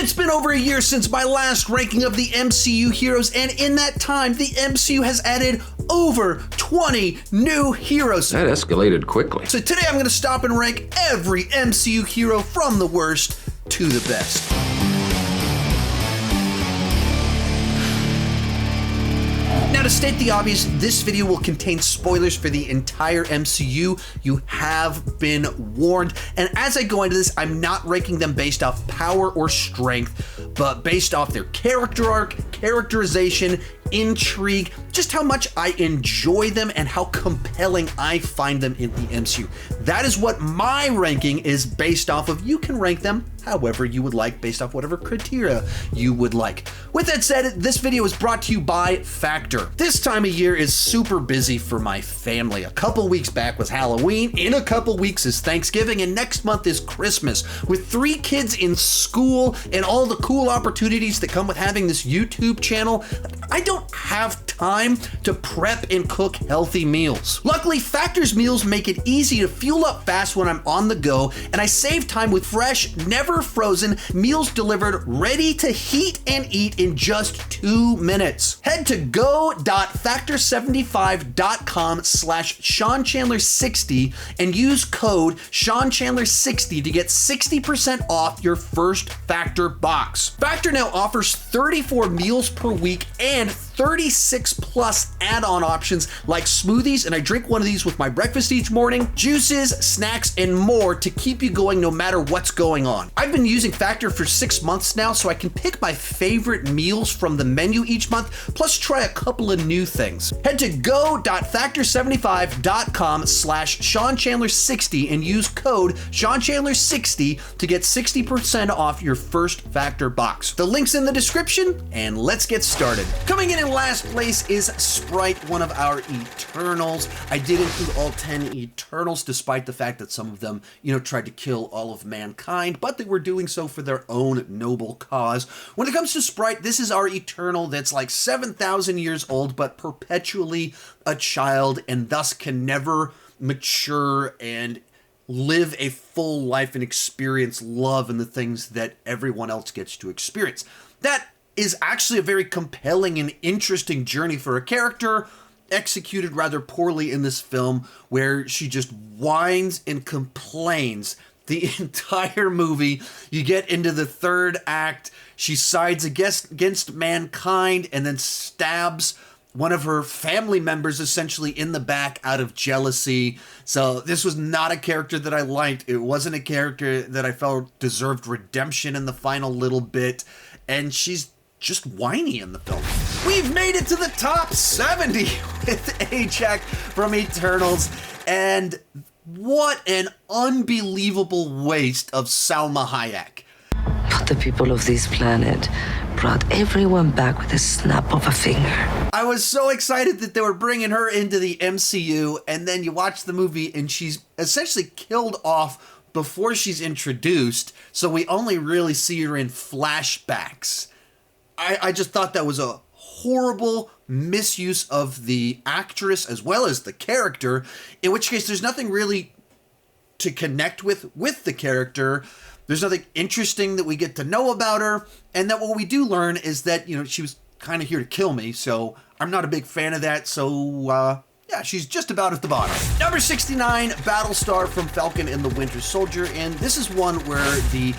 It's been over a year since my last ranking of the MCU heroes, and in that time, the MCU has added over 20 new heroes. That escalated quickly. So today I'm going to stop and rank every MCU hero from the worst to the best. Now, to state the obvious, this video will contain spoilers for the entire MCU. You have been warned. And as I go into this, I'm not ranking them based off power or strength, but based off their character arc, characterization, intrigue, just how much I enjoy them and how compelling I find them in the MCU. That is what my ranking is based off of. You can rank them however you would like, based off whatever criteria you would like. With that said, this video is brought to you by Factor. This time of year is super busy for my family. A couple weeks back was Halloween, in a couple weeks is Thanksgiving, and next month is Christmas. With 3 kids in school and all the cool opportunities that come with having this YouTube channel, I don't have time to prep and cook healthy meals. Luckily, Factor's meals make it easy to fuel up fast when I'm on the go, and I save time with fresh, never frozen meals delivered ready to heat and eat in just 2 minutes. Head to go.factor75.com/SeanChandler60 and use code SeanChandler60 to get 60% off your first Factor box. Factor now offers 34 meals per week and 36 plus add-on options like smoothies, and I drink one of these with my breakfast each morning, juices, snacks, and more to keep you going no matter what's going on. I've been using Factor for 6 months now, so I can pick my favorite meals from the menu each month, plus try a couple of new things. Head to go.factor75.com/SeanChandler60 and use code SeanChandler60 to get 60% off your first Factor box. The link's in the description, and let's get started. Coming in last place is Sprite, one of our Eternals. I did include all 10 Eternals, despite the fact that some of them, tried to kill all of mankind, but they were doing so for their own noble cause. When it comes to Sprite, this is our Eternal that's like 7,000 years old, but perpetually a child, and thus can never mature and live a full life and experience love and the things that everyone else gets to experience. That is actually a very compelling and interesting journey for a character, executed rather poorly in this film, where she just whines and complains the entire movie. You get into the third act, she sides against mankind and then stabs one of her family members essentially in the back out of jealousy. So this was not a character that I liked. It wasn't a character that I felt deserved redemption in the final little bit, and she's just whiny in the film. We've made it to the top 70 with Ajax from Eternals, and what an unbelievable waste of Salma Hayek. But the people of this planet brought everyone back with a snap of a finger. I was so excited that they were bringing her into the MCU, and then you watch the movie and she's essentially killed off before she's introduced, so we only really see her in flashbacks. I just thought that was a horrible misuse of the actress as well as the character, in which case there's nothing really to connect with the character. There's nothing interesting that we get to know about her, and that what we do learn is that, she was kind of here to kill me, so I'm not a big fan of that, so yeah, she's just about at the bottom. Number 69, Battlestar from Falcon and the Winter Soldier, and this is one where the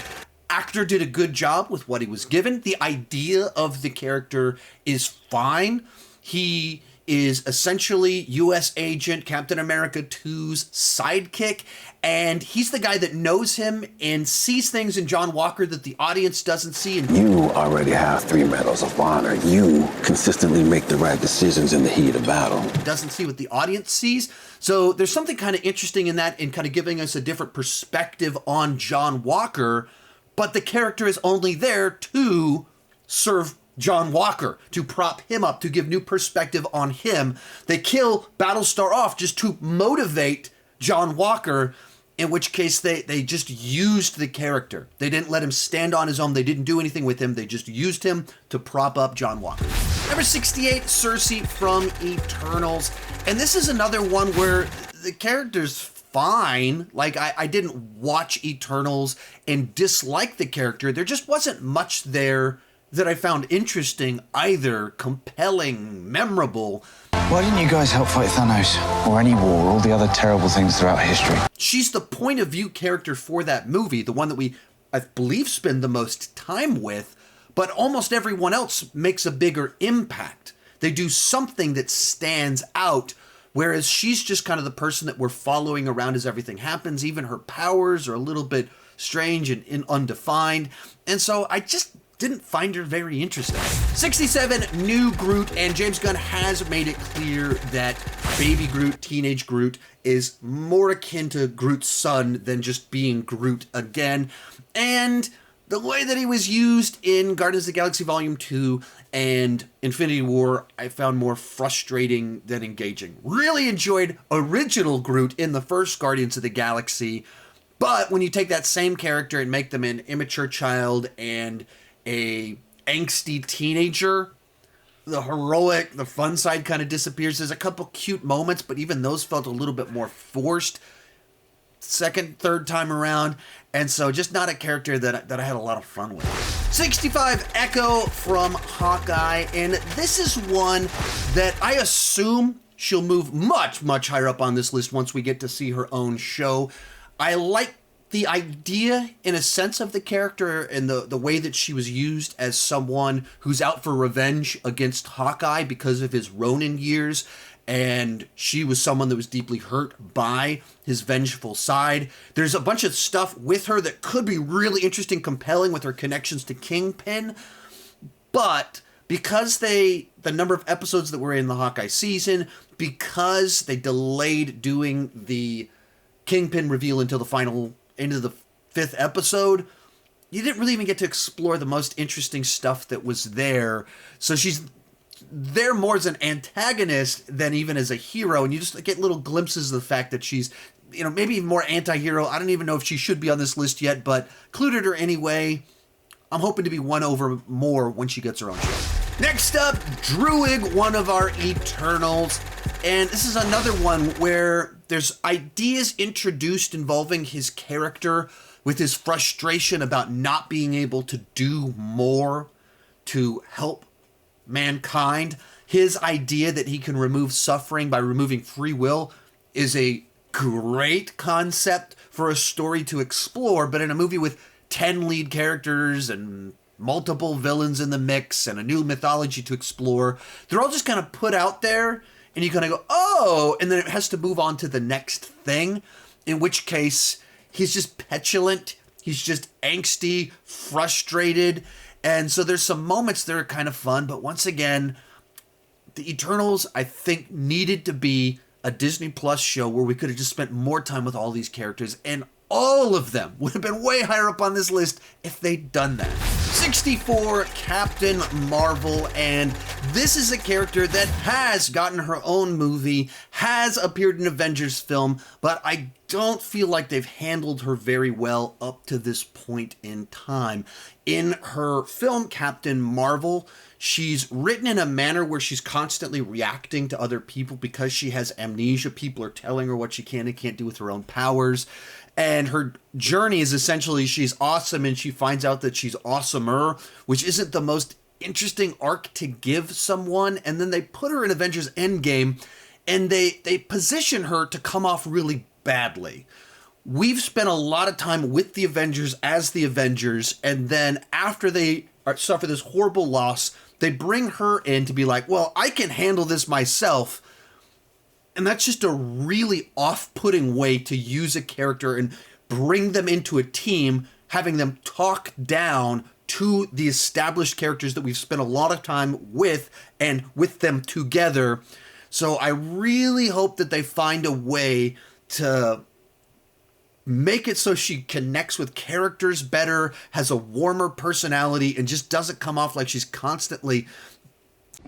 actor did a good job with what he was given. The idea of the character is fine. He is essentially U.S. Agent Captain America 2's sidekick, and he's the guy that knows him and sees things in John Walker that the audience doesn't see. And you already have 3 medals of honor. You consistently make the right decisions in the heat of battle. Doesn't see what the audience sees. So there's something kind of interesting in that, in kind of giving us a different perspective on John Walker, but the character is only there to serve John Walker, to prop him up, to give new perspective on him. They kill Battlestar off just to motivate John Walker, in which case they just used the character. They didn't let him stand on his own. They didn't do anything with him. They just used him to prop up John Walker. Number 68, Cersei from Eternals. And this is another one where the character's fine. Like, I didn't watch Eternals and dislike the character. There just wasn't much there that I found interesting either, compelling, memorable. Why didn't you guys help fight Thanos? Or any war, all the other terrible things throughout history? She's the point of view character for that movie, the one that we, I believe, spend the most time with, but almost everyone else makes a bigger impact. They do something that stands out, whereas she's just kind of the person that we're following around as everything happens. Even her powers are a little bit strange and undefined, and so I just didn't find her very interesting. 67, new Groot, and James Gunn has made it clear that baby Groot, teenage Groot, is more akin to Groot's son than just being Groot again. And the way that he was used in Guardians of the Galaxy Volume 2 and Infinity War, I found more frustrating than engaging. Really enjoyed original Groot in the first Guardians of the Galaxy, but when you take that same character and make them an immature child and a angsty teenager, the heroic, the fun side kind of disappears. There's a couple cute moments, but even those felt a little bit more forced second, third time around, and so just not a character that I had a lot of fun with. 65, Echo from Hawkeye, and this is one that I assume she'll move much, much higher up on this list once we get to see her own show. I like the idea, in a sense, of the character and the way that she was used as someone who's out for revenge against Hawkeye because of his Ronin years, and she was someone that was deeply hurt by his vengeful side. There's a bunch of stuff with her that could be really interesting, compelling with her connections to Kingpin, but because the number of episodes that were in the Hawkeye season, because they delayed doing the Kingpin reveal until the final into the 5th episode, you didn't really even get to explore the most interesting stuff that was there. So she's there more as an antagonist than even as a hero, and you just get little glimpses of the fact that she's, you know, maybe even more anti-hero. I don't even know if she should be on this list yet, but included her anyway. I'm hoping to be won over more when she gets her own show. Next up, Druig, one of our Eternals. And this is another one where there's ideas introduced involving his character with his frustration about not being able to do more to help mankind. His idea that he can remove suffering by removing free will is a great concept for a story to explore, but in a movie with 10 lead characters and multiple villains in the mix and a new mythology to explore, they're all just kind of put out there, and you kind of go, oh, and then it has to move on to the next thing, in which case he's just petulant, he's just angsty, frustrated, and so there's some moments that are kind of fun, but once again, the Eternals, I think, needed to be a Disney Plus show where we could have just spent more time with all these characters, and all of them would have been way higher up on this list if they'd done that. 64, Captain Marvel, and this is a character that has gotten her own movie, has appeared in Avengers film, but I don't feel like they've handled her very well up to this point in time. In her film, Captain Marvel, she's written in a manner where she's constantly reacting to other people because she has amnesia. People are telling her what she can and can't do with her own powers. And her journey is essentially she's awesome and she finds out that she's awesomer, which isn't the most interesting arc to give someone. And then they put her in Avengers Endgame and they position her to come off really badly. We've spent a lot of time with the Avengers as the Avengers, and then after they suffer this horrible loss, they bring her in to be like, well, I can handle this myself. And that's just a really off-putting way to use a character and bring them into a team, having them talk down to the established characters that we've spent a lot of time with and with them together. So I really hope that they find a way to make it so she connects with characters better, has a warmer personality, and just doesn't come off like she's constantly...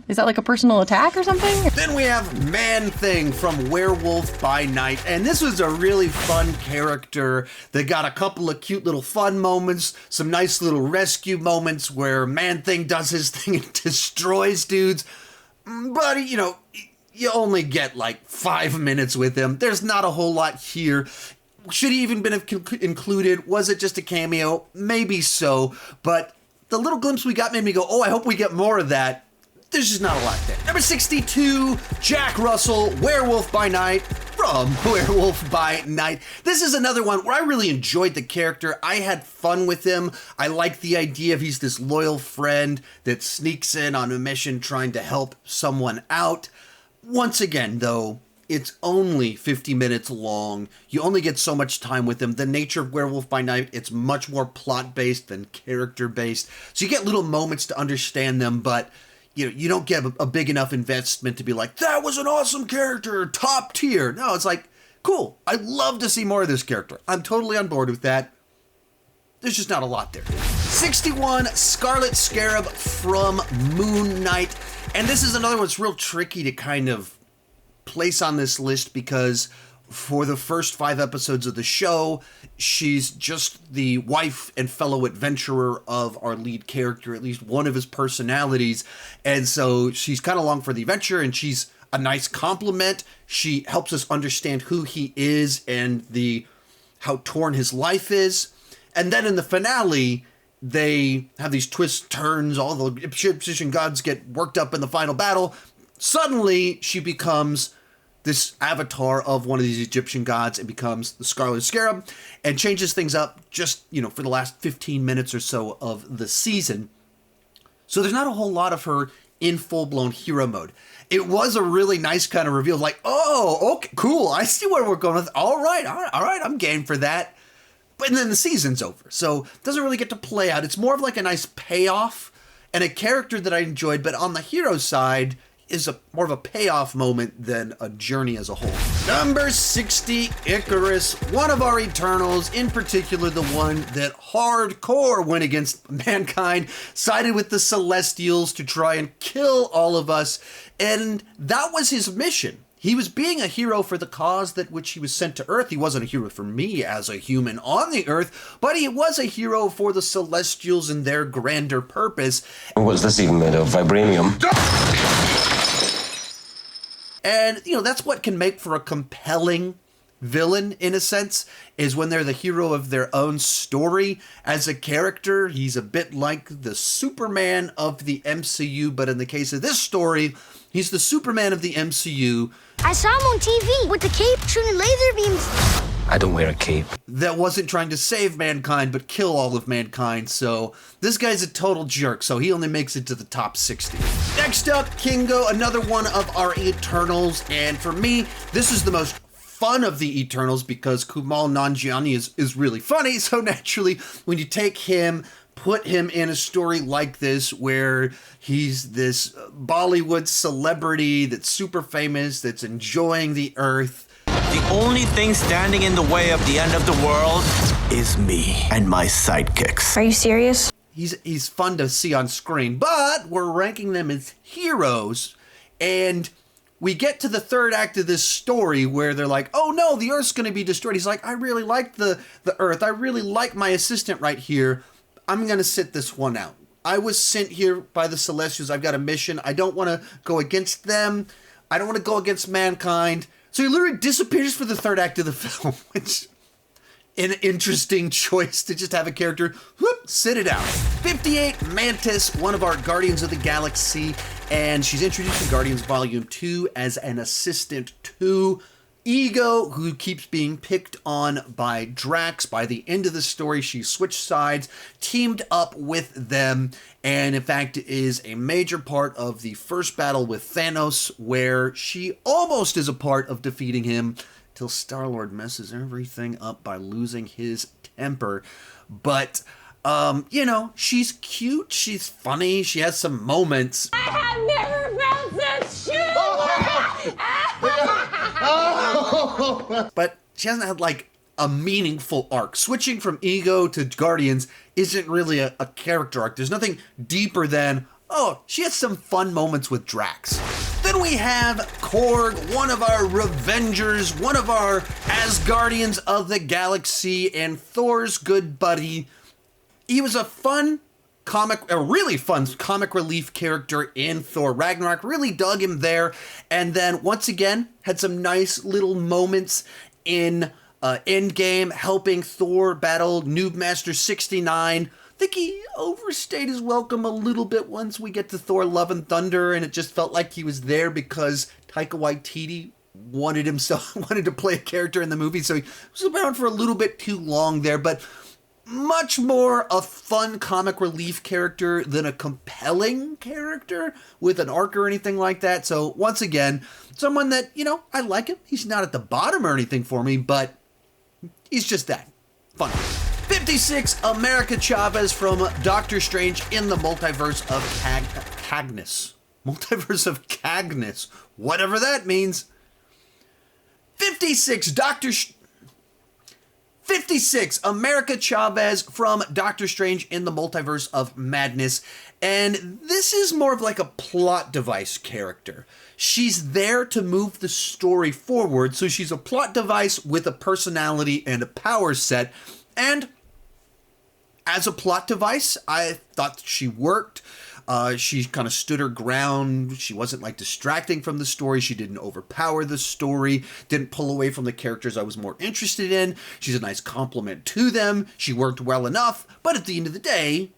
Is that like a personal attack or something? Then we have Man-Thing from Werewolf by Night, and this was a really fun character that got a couple of cute little fun moments, some nice little rescue moments where Man-Thing does his thing and destroys dudes. But, you know, you only get like 5 minutes with him. There's not a whole lot here. Should he even been included? Was it just a cameo? Maybe so, but the little glimpse we got made me go, oh, I hope we get more of that. There's just not a lot there. Number 62, Jack Russell, Werewolf by Night, from Werewolf by Night. This is another one where I really enjoyed the character. I had fun with him. I like the idea of he's this loyal friend that sneaks in on a mission trying to help someone out. Once again, though, it's only 50 minutes long. You only get so much time with him. The nature of Werewolf by Night, it's much more plot-based than character-based. So you get little moments to understand them, but you don't get a big enough investment to be like, that was an awesome character, top tier. No, it's like, cool. I'd love to see more of this character. I'm totally on board with that. There's just not a lot there. 61, Scarlet Scarab from Moon Knight. And this is another one that's real tricky to kind of place on this list because for the first 5 episodes of the show, she's just the wife and fellow adventurer of our lead character, at least one of his personalities. And so she's kind of along for the adventure, and she's a nice compliment. She helps us understand who he is and how torn his life is. And then in the finale, they have these twists, turns, all the Egyptian gods get worked up in the final battle. Suddenly, she becomes this avatar of one of these Egyptian gods and becomes the Scarlet Scarab and changes things up just, for the last 15 minutes or so of the season. So there's not a whole lot of her in full-blown hero mode. It was a really nice kind of reveal, like, oh, okay, cool, I see where we're going with. All right, I'm game for that. But then the season's over, so it doesn't really get to play out. It's more of like a nice payoff and a character that I enjoyed, but on the hero side is more of a payoff moment than a journey as a whole. Number 60, Icarus, one of our Eternals, in particular the one that hardcore went against mankind, sided with the Celestials to try and kill all of us, and that was his mission. He was being a hero for the cause that which he was sent to Earth. He wasn't a hero for me as a human on the Earth, but he was a hero for the Celestials and their grander purpose. What's this even made of? Vibranium? And, that's what can make for a compelling villain, in a sense, is when they're the hero of their own story. As a character, he's a bit like the Superman of the MCU, but in the case of this story, he's the Superman of the MCU. I saw him on TV with the cape shooting laser beams. I don't wear a cape. That wasn't trying to save mankind, but kill all of mankind. So this guy's a total jerk, so he only makes it to the top 60. Next up, Kingo, another one of our Eternals. And for me, this is the most fun of the Eternals because Kumail Nanjiani is really funny. So naturally, when you take him, put him in a story like this where he's this Bollywood celebrity that's super famous, that's enjoying the Earth. The only thing standing in the way of the end of the world is me and my sidekicks. Are you serious? He's fun to see on screen, but we're ranking them as heroes, and we get to the third act of this story where they're like, oh no, the Earth's going to be destroyed. He's like, I really like the Earth. I really like my assistant right here. I'm going to sit this one out. I was sent here by the Celestials. I've got a mission. I don't want to go against them. I don't want to go against mankind. So he literally disappears for the third act of the film, which an interesting choice to just have a character, sit it out. 58, Mantis, one of our Guardians of the Galaxy, and she's introduced in Guardians Volume 2 as an assistant to Ego, who keeps being picked on by Drax. By the end of the story, she switched sides, teamed up with them, and in fact is a major part of the first battle with Thanos, where she almost is a part of defeating him till Starlord messes everything up by losing his temper. But, she's cute, she's funny, she has some moments. I have never felt such But she hasn't had like a meaningful arc. Switching from Ego to Guardians isn't really a character arc. There's nothing deeper than, oh, she has some fun moments with Drax. Then we have Korg, one of our Revengers, one of our Asgardians of the Galaxy, and Thor's good buddy. He was a fun a really fun comic relief character in Thor Ragnarok. Really dug him there. And then once again, had some nice little moments in Endgame, helping Thor battle Noob Master 69. I think he overstayed his welcome a little bit once we get to Thor Love and Thunder, and it just felt like he was there because Taika Waititi wanted to play a character in the movie, so he was around for a little bit too long there, but much more a fun comic relief character than a compelling character with an arc or anything like that. So once again, someone that, I like him. He's not at the bottom or anything for me, but he's just that fun. 56, America Chavez from Doctor Strange in the Multiverse of Cagnus. Multiverse of Cagnus. Whatever that means. 56, America Chavez from Doctor Strange in the Multiverse of Madness. And this is more of like a plot device character. She's there to move the story forward, so she's a plot device with a personality and a power set. And as a plot device, I thought she worked. She kind of stood her ground. She wasn't like distracting from the story. She didn't overpower the story, didn't pull away from the characters I was more interested in. She's a nice compliment to them. She worked well enough, but at the end of the day,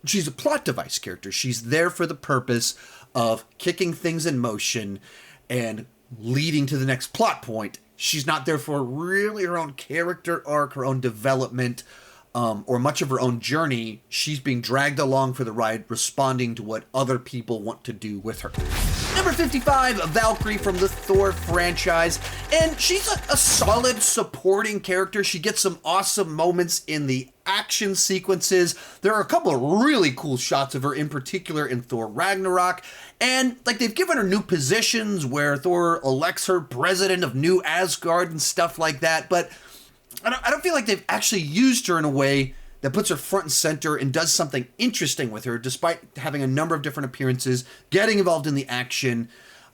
she's a plot device character. She's there for the purpose of kicking things in motion and leading to the next plot point. She's not there for really her own character arc, her own development, or much of her own journey. She's being dragged along for the ride, responding to what other people want to do with her. Number 55, Valkyrie from the Thor franchise. And she's a solid supporting character. She gets some awesome moments in the action sequences. There are a couple of really cool shots of her, in particular in Thor Ragnarok. And they've given her new positions where Thor elects her president of New Asgard and stuff like that. But I don't feel like they've actually used her in a way that puts her front and center and does something interesting with her, despite having a number of different appearances, getting involved in the action.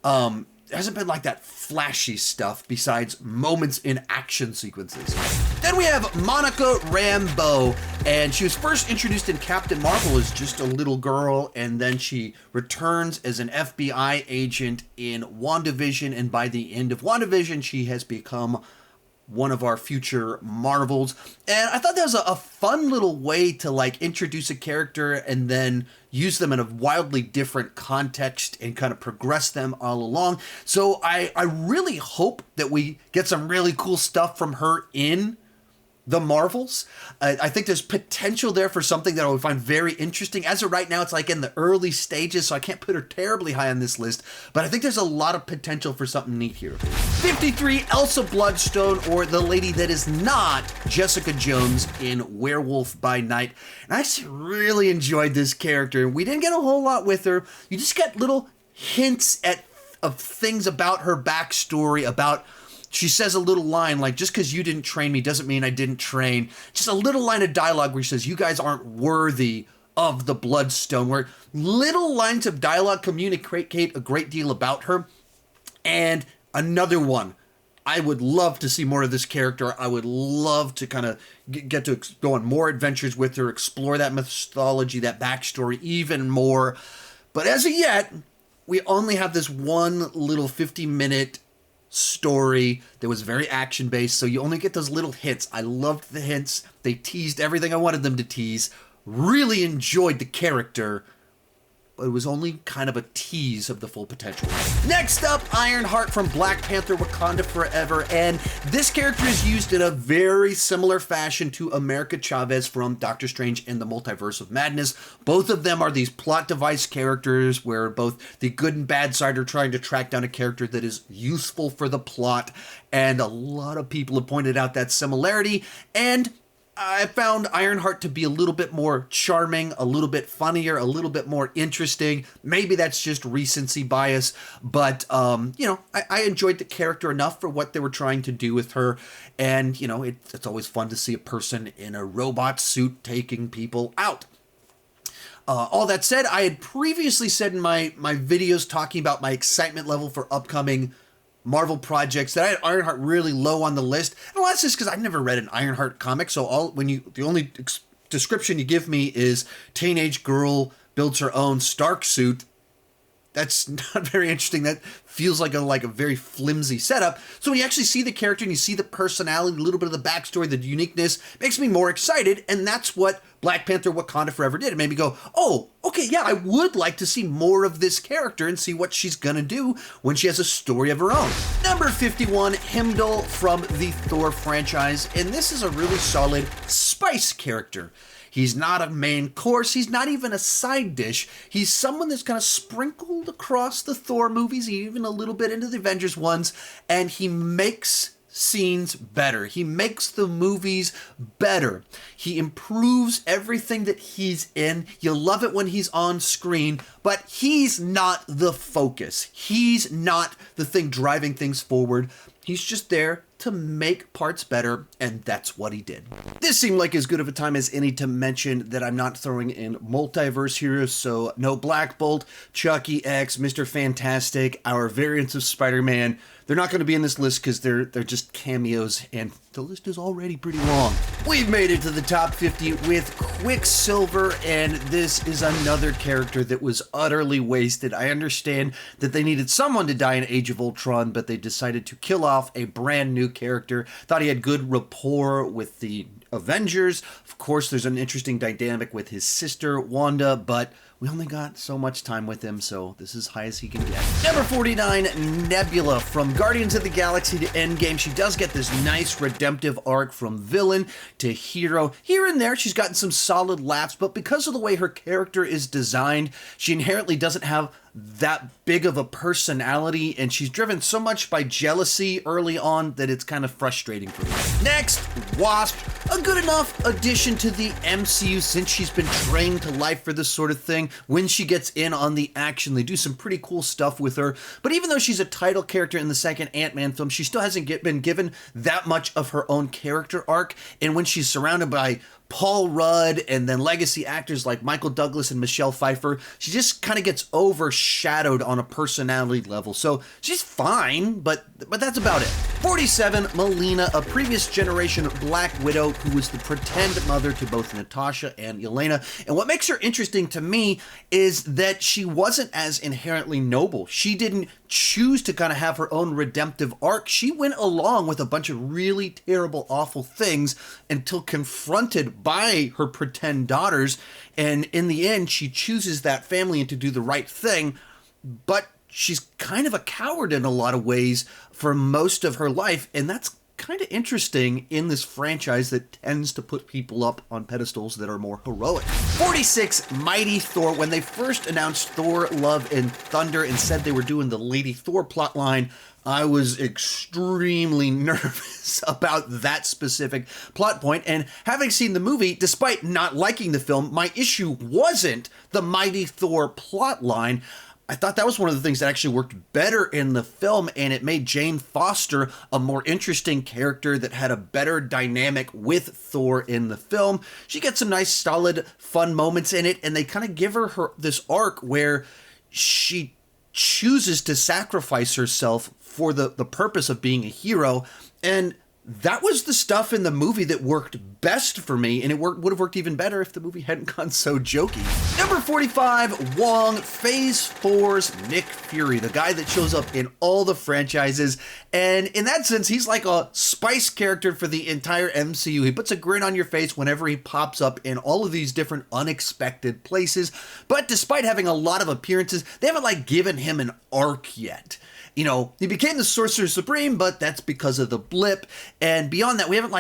It hasn't been like that flashy stuff besides moments in action sequences. Then we have Monica Rambeau, and she was first introduced in Captain Marvel as just a little girl, and then she returns as an FBI agent in WandaVision, and by the end of WandaVision, she has become one of our future Marvels. And I thought that was a fun little way to introduce a character and then use them in a wildly different context and kind of progress them all along. So I really hope that we get some really cool stuff from her in the Marvels. I think there's potential there for something that I would find very interesting. As of right now, it's in the early stages, so I can't put her terribly high on this list, but I think there's a lot of potential for something neat here. 53, Elsa Bloodstone, or the lady that is not Jessica Jones in Werewolf by Night. And I actually really enjoyed this character. We didn't get a whole lot with her. You just get little hints of things about her backstory, about she says a little line just because you didn't train me doesn't mean I didn't train. Just a little line of dialogue where she says, you guys aren't worthy of the Bloodstone, where little lines of dialogue communicate a great deal about her. And another one, I would love to see more of this character. I would love to kind of get to go on more adventures with her, explore that mythology, that backstory even more. But as of yet, we only have this one little 50-minute story that was very action-based, so you only get those little hints. I loved the hints. They teased everything I wanted them to tease. Really enjoyed the character, but it was only kind of a tease of the full potential. Next up, Ironheart from Black Panther Wakanda Forever, and this character is used in a very similar fashion to America Chavez from Doctor Strange in the Multiverse of Madness. Both of them are these plot device characters where both the good and bad side are trying to track down a character that is useful for the plot, and a lot of people have pointed out that similarity, and I found Ironheart to be a little bit more charming, a little bit funnier, a little bit more interesting. Maybe that's just recency bias, but, I enjoyed the character enough for what they were trying to do with her. And, it's always fun to see a person in a robot suit taking people out. All that said, I had previously said in my videos talking about my excitement level for upcoming Marvel projects that I had Ironheart really low on the list. And well, that's just because I never read an Ironheart comic. So the only description you give me is teenage girl builds her own Stark suit. That's not very interesting. That feels like a very flimsy setup. So when you actually see the character and you see the personality, a little bit of the backstory, the uniqueness, makes me more excited. And that's what Black Panther Wakanda Forever did. It made me go, oh, okay, yeah, I would like to see more of this character and see what she's gonna do when she has a story of her own. Number 51, Heimdall from the Thor franchise. And this is a really solid spice character. He's not a main course. He's not even a side dish. He's someone that's kind of sprinkled across the Thor movies, even a little bit into the Avengers ones, and he makes scenes better. He makes the movies better. He improves everything that he's in. You love it when he's on screen, but he's not the focus. He's not the thing driving things forward. He's just there to make parts better, and that's what he did. This seemed like as good of a time as any to mention that I'm not throwing in multiverse heroes, so no Black Bolt, Chucky X, Mr. Fantastic, our variants of Spider-Man. They're not going to be in this list because they're just cameos, and the list is already pretty long. We've made it to the top 50 with Quicksilver, and this is another character that was utterly wasted. I understand that they needed someone to die in Age of Ultron, but they decided to kill off a brand new character. Thought he had good rapport with the Avengers. Of course, there's an interesting dynamic with his sister, Wanda, but we only got so much time with him, so this is as high as he can get. Number 49, Nebula. From Guardians of the Galaxy to Endgame, she does get this nice redemptive arc from villain to hero. Here and there, she's gotten some solid laughs, but because of the way her character is designed, she inherently doesn't have that big of a personality, and she's driven so much by jealousy early on that it's kind of frustrating for me. Next, Wasp. A good enough addition to the MCU since she's been trained to life for this sort of thing. When she gets in on the action, they do some pretty cool stuff with her. But even though she's a title character in the second Ant-Man film, she still hasn't been given that much of her own character arc. And when she's surrounded by Paul Rudd and then legacy actors like Michael Douglas and Michelle Pfeiffer, she just kind of gets overshadowed on a personality level. So she's fine, but that's about it. 47, Melina, a previous generation Black Widow who was the pretend mother to both Natasha and Yelena. And what makes her interesting to me is that she wasn't as inherently noble. She didn't choose to kind of have her own redemptive arc. She went along with a bunch of really terrible, awful things until confronted by her pretend daughters, and in the end she chooses that family and to do the right thing, but she's kind of a coward in a lot of ways for most of her life, and that's kind of interesting in this franchise that tends to put people up on pedestals that are more heroic. 46, Mighty Thor. When they first announced Thor, Love, and Thunder and said they were doing the Lady Thor plotline, I was extremely nervous about that specific plot point, and having seen the movie, despite not liking the film, my issue wasn't the Mighty Thor plotline. I thought that was one of the things that actually worked better in the film, and it made Jane Foster a more interesting character that had a better dynamic with Thor in the film. She gets some nice, solid, fun moments in it, and they kind of give her this arc where she chooses to sacrifice herself for the purpose of being a hero, and that was the stuff in the movie that worked best for me, and it would have worked even better if the movie hadn't gone so jokey. Number 45, Wong, Phase 4's Nick Fury, the guy that shows up in all the franchises, and in that sense, he's like a spice character for the entire MCU. He puts a grin on your face whenever he pops up in all of these different unexpected places, but despite having a lot of appearances, they haven't given him an arc yet. You know, he became the Sorcerer Supreme, but that's because of the blip. And beyond that, we haven't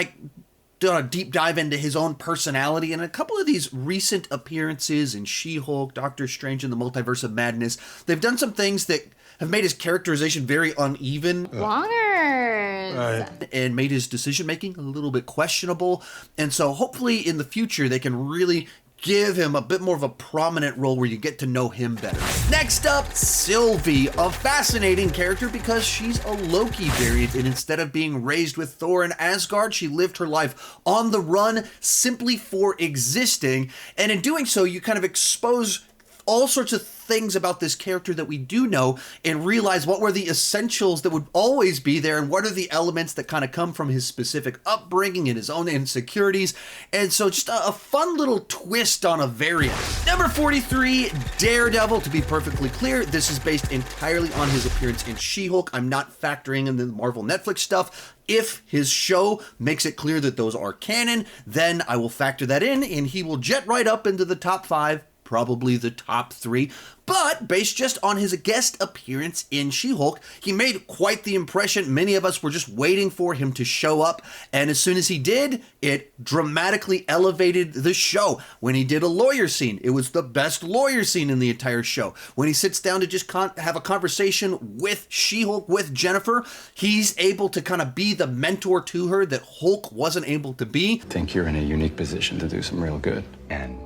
done a deep dive into his own personality. And a couple of these recent appearances in She-Hulk, Doctor Strange, and the Multiverse of Madness, they've done some things that have made his characterization very uneven. Wongers. And made his decision-making a little bit questionable. And so hopefully in the future, they can really give him a bit more of a prominent role where you get to know him better. Next up, Sylvie, a fascinating character because she's a Loki variant, and instead of being raised with Thor in Asgard, she lived her life on the run simply for existing, and in doing so, you kind of expose all sorts of things about this character that we do know and realize what were the essentials that would always be there and what are the elements that kind of come from his specific upbringing and his own insecurities. And so just a fun little twist on a variant. Number 43, Daredevil. To be perfectly clear, this is based entirely on his appearance in She-Hulk. I'm not factoring in the Marvel Netflix stuff. If his show makes it clear that those are canon, then I will factor that in and he will jet right up into the top 5, probably the top 3. But based just on his guest appearance in She-Hulk, he made quite the impression. Many of us were just waiting for him to show up. And as soon as he did, it dramatically elevated the show. When he did a lawyer scene, it was the best lawyer scene in the entire show. When he sits down to just have a conversation with She-Hulk, with Jennifer, he's able to kind of be the mentor to her that Hulk wasn't able to be. I think you're in a unique position to do some real good. And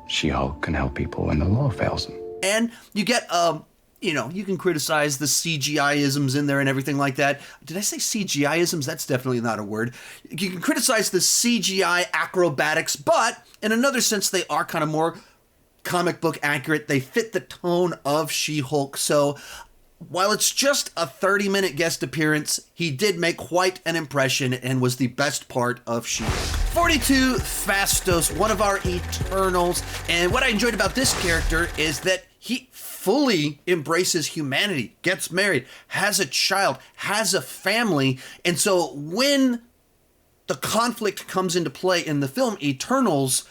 She-Hulk can help people when the law fails them. And you get, you can criticize the CGI-isms in there and everything like that. Did I say CGI-isms? That's definitely not a word. You can criticize the CGI acrobatics, but in another sense, they are kind of more comic book accurate. They fit the tone of She-Hulk. So while it's just a 30-minute guest appearance, he did make quite an impression and was the best part of She-Hulk. 42, Phastos, one of our Eternals. And what I enjoyed about this character is that he fully embraces humanity, gets married, has a child, has a family. And so when the conflict comes into play in the film Eternals,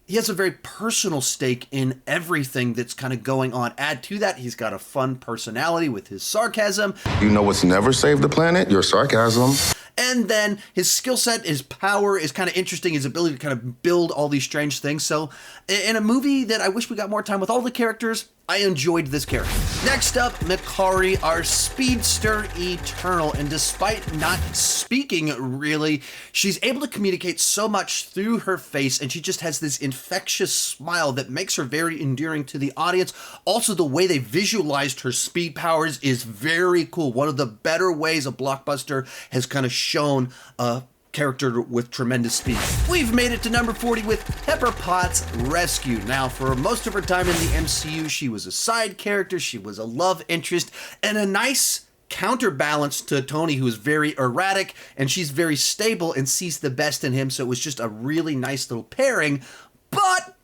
he has a very personal stake in everything that's kind of going on. Add to that, he's got a fun personality with his sarcasm. You know what's never saved the planet? Your sarcasm. And then his skill set, his power is kind of interesting, his ability to kind of build all these strange things. So in a movie that I wish we got more time with all the characters, I enjoyed this character. Next up, Makari, our speedster Eternal. And despite not speaking really, she's able to communicate so much through her face, and she just has this infectious smile that makes her very endearing to the audience. Also, the way they visualized her speed powers is very cool. One of the better ways a blockbuster has kind of shown a character with tremendous speed. We've made it to number 40 with Pepper Potts Rescue. Now, for most of her time in the MCU, she was a side character, she was a love interest, and a nice counterbalance to Tony, who is very erratic, and she's very stable and sees the best in him, so it was just a really nice little pairing. But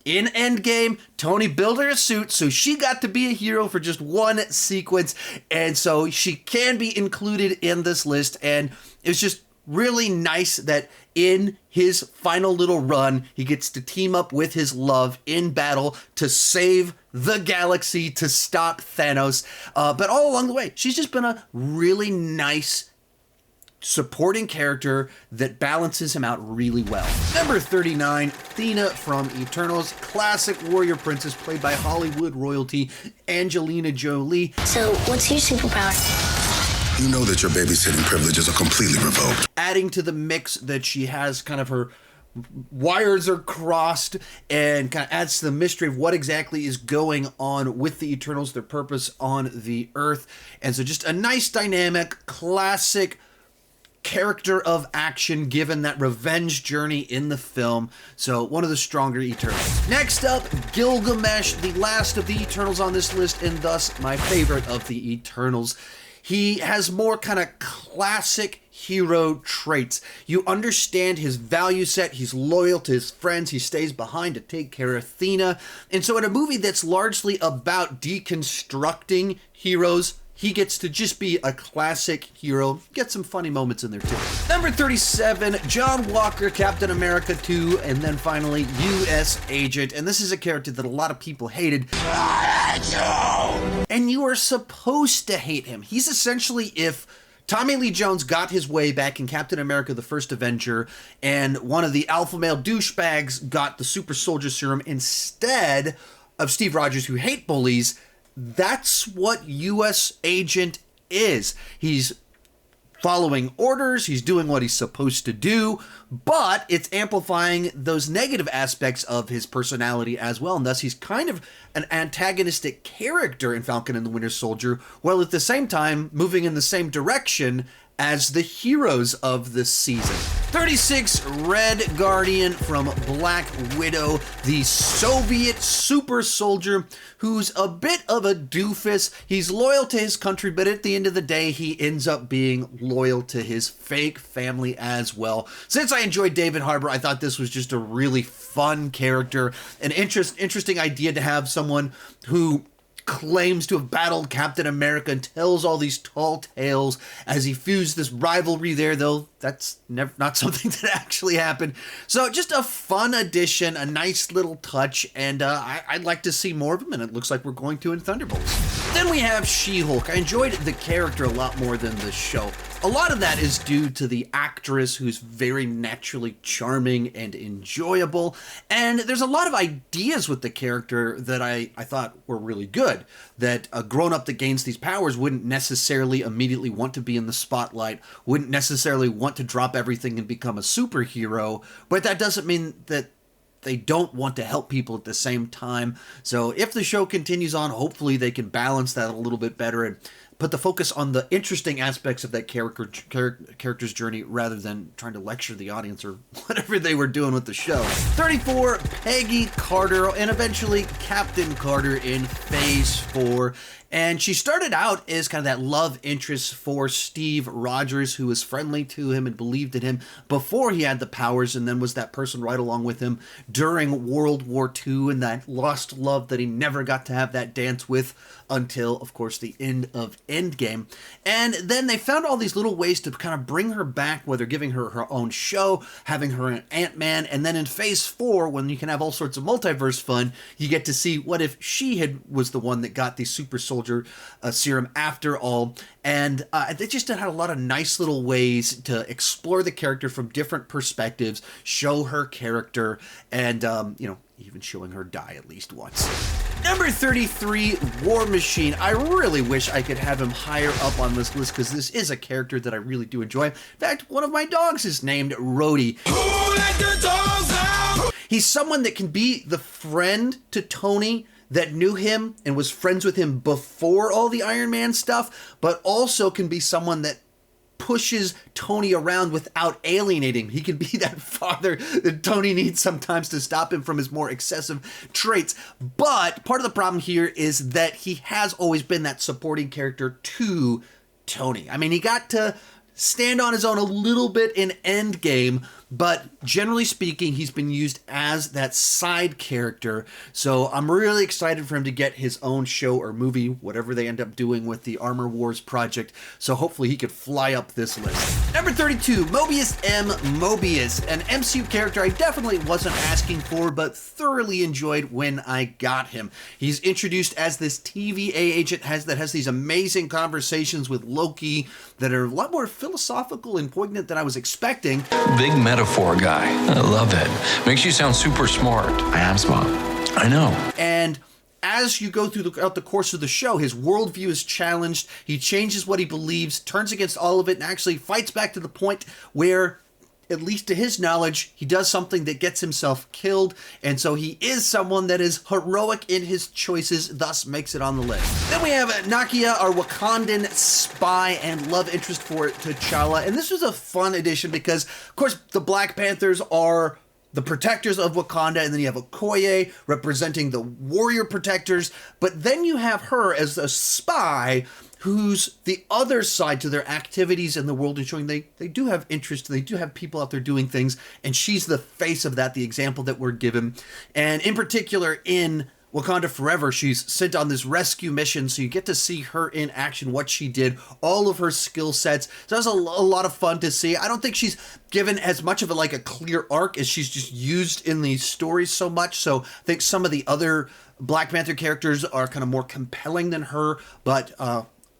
in Endgame, Tony built her a suit, so she got to be a hero for just one sequence, and so she can be included in this list, and it was just really nice that in his final little run, he gets to team up with his love in battle to save the galaxy, to stop Thanos. But all along the way, she's just been a really nice supporting character that balances him out really well. Number 39, Athena from Eternals, classic warrior princess played by Hollywood royalty Angelina Jolie. So, what's your superpower? You know that your babysitting privileges are completely revoked. Adding to the mix that she has kind of her wires are crossed and kind of adds to the mystery of what exactly is going on with the Eternals, their purpose on the Earth. And so just a nice dynamic, classic character of action given that revenge journey in the film. So one of the stronger Eternals. Next up, Gilgamesh, the last of the Eternals on this list and thus my favorite of the Eternals. He has more kind of classic hero traits. You understand his value set. He's loyal to his friends. He stays behind to take care of Athena. And so in a movie that's largely about deconstructing heroes, he gets to just be a classic hero. Get some funny moments in there too. Number 37, John Walker, Captain America 2, and then finally U.S. Agent. And this is a character that a lot of people hated. And you are supposed to hate him. He's essentially if Tommy Lee Jones got his way back in Captain America the First Avenger, and one of the alpha male douchebags got the super soldier serum instead of Steve Rogers, who hate bullies. That's what U.S. Agent is. He's following orders, he's doing what he's supposed to do, but it's amplifying those negative aspects of his personality as well, and thus he's kind of an antagonistic character in Falcon and the Winter Soldier, while at the same time moving in the same direction as the heroes of the season. 36, Red Guardian from Black Widow, the Soviet super soldier who's a bit of a doofus. He's loyal to his country, but at the end of the day, he ends up being loyal to his fake family as well. Since I enjoyed David Harbour, I thought this was just a really fun character, an interesting idea to have someone who claims to have battled Captain America and tells all these tall tales as he fused this rivalry there, though that's not something that actually happened. So just a fun addition, a nice little touch, and I'd like to see more of him, and it looks like we're going to in Thunderbolts. Then we have She-Hulk. I enjoyed the character a lot more than the show. A lot of that is due to the actress, who's very naturally charming and enjoyable, and there's a lot of ideas with the character that I thought were really good. That a grown-up that gains these powers wouldn't necessarily immediately want to be in the spotlight, wouldn't necessarily want to drop everything and become a superhero, but that doesn't mean that they don't want to help people at the same time. So if the show continues on, hopefully they can balance that a little bit better and put the focus on the interesting aspects of that character's journey rather than trying to lecture the audience or whatever they were doing with the show. 34, Peggy Carter, and eventually Captain Carter in Phase 4. And she started out as kind of that love interest for Steve Rogers, who was friendly to him and believed in him before he had the powers, and then was that person right along with him during World War II, and that lost love that he never got to have that dance with until, of course, the end of Endgame. And then they found all these little ways to kind of bring her back, whether giving her her own show, having her an Ant-Man, and then in Phase 4, when you can have all sorts of multiverse fun, you get to see what if she was the one that got the super soldier serum after all. And they just had a lot of nice little ways to explore the character from different perspectives, show her character, and, even showing her die at least once. Number 33, War Machine. I really wish I could have him higher up on this list because this is a character that I really do enjoy. In fact, one of my dogs is named Rhodey. Who let the dogs out? He's someone that can be the friend to Tony that knew him and was friends with him before all the Iron Man stuff, but also can be someone that pushes Tony around without alienating. He can be that father that Tony needs sometimes to stop him from his more excessive traits. But part of the problem here is that he has always been that supporting character to Tony. I mean, he got to stand on his own a little bit in Endgame, but generally speaking, he's been used as that side character. So I'm really excited for him to get his own show or movie, whatever they end up doing with the Armor Wars project. So hopefully he could fly up this list. Number 32, Mobius M. Mobius, an MCU character I definitely wasn't asking for, but thoroughly enjoyed when I got him. He's introduced as this TVA agent that has these amazing conversations with Loki that are a lot more philosophical and poignant than I was expecting. Big metaphor guy. I love it. Makes you sound super smart. I am smart. I know. And as you go throughout the course of the show, his worldview is challenged. He changes what he believes, turns against all of it, and actually fights back to the point where, at least to his knowledge, he does something that gets himself killed, and so he is someone that is heroic in his choices, thus makes it on the list. Then we have Nakia, our Wakandan spy and love interest for T'Challa, and this was a fun addition because, of course, the Black Panthers are the protectors of Wakanda, and then you have Okoye representing the warrior protectors, but then you have her as a spy who's the other side to their activities in the world and showing they do have interest, they do have people out there doing things, and she's the face of that, the example that we're given. And in particular, in Wakanda Forever, she's sent on this rescue mission, so you get to see her in action, what she did, all of her skill sets. So that's a lot of fun to see. I don't think she's given as much of a clear arc as she's just used in these stories so much. So I think some of the other Black Panther characters are kind of more compelling than her, but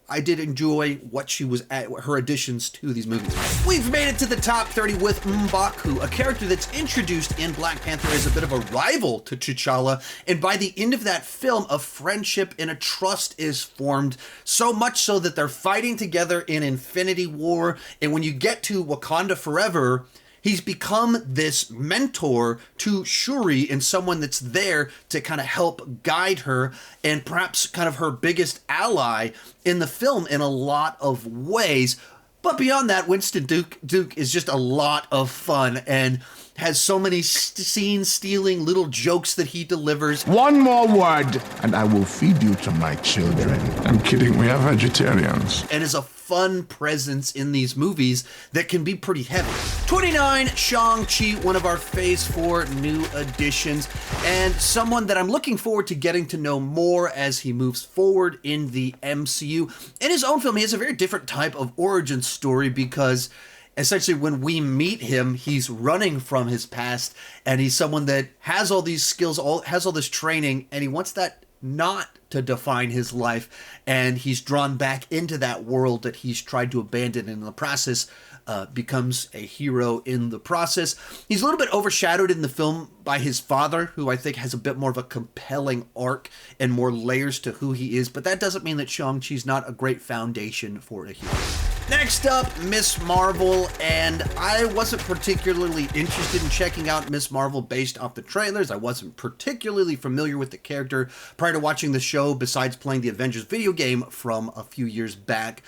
I did enjoy what she was at, her additions to these movies. We've made it to the top 30 with M'Baku, a character that's introduced in Black Panther as a bit of a rival to T'Challa, and by the end of that film, a friendship and a trust is formed, so much so that they're fighting together in Infinity War, and when you get to Wakanda Forever, he's become this mentor to Shuri and someone that's there to kind of help guide her and perhaps kind of her biggest ally in the film in a lot of ways. But beyond that, Winston Duke is just a lot of fun and has so many scene-stealing little jokes that he delivers. One more word, and I will feed you to my children. I'm kidding, we are vegetarians. And is a fun presence in these movies that can be pretty heavy. 29, Shang-Chi, one of our Phase 4 new additions, and someone that I'm looking forward to getting to know more as he moves forward in the MCU. In his own film, he has a very different type of origin story because essentially when we meet him, he's running from his past, and he's someone that has all these skills, has all this training, and he wants that not to define his life, and he's drawn back into that world that he's tried to abandon, and in the process becomes a hero in the process. He's a little bit overshadowed in the film by his father, who I think has a bit more of a compelling arc and more layers to who he is, but that doesn't mean that Shang-Chi's not a great foundation for a hero. Next up, Miss Marvel, and I wasn't particularly interested in checking out Miss Marvel based off the trailers. I wasn't particularly familiar with the character prior to watching the show, besides playing the Avengers video game from a few years back.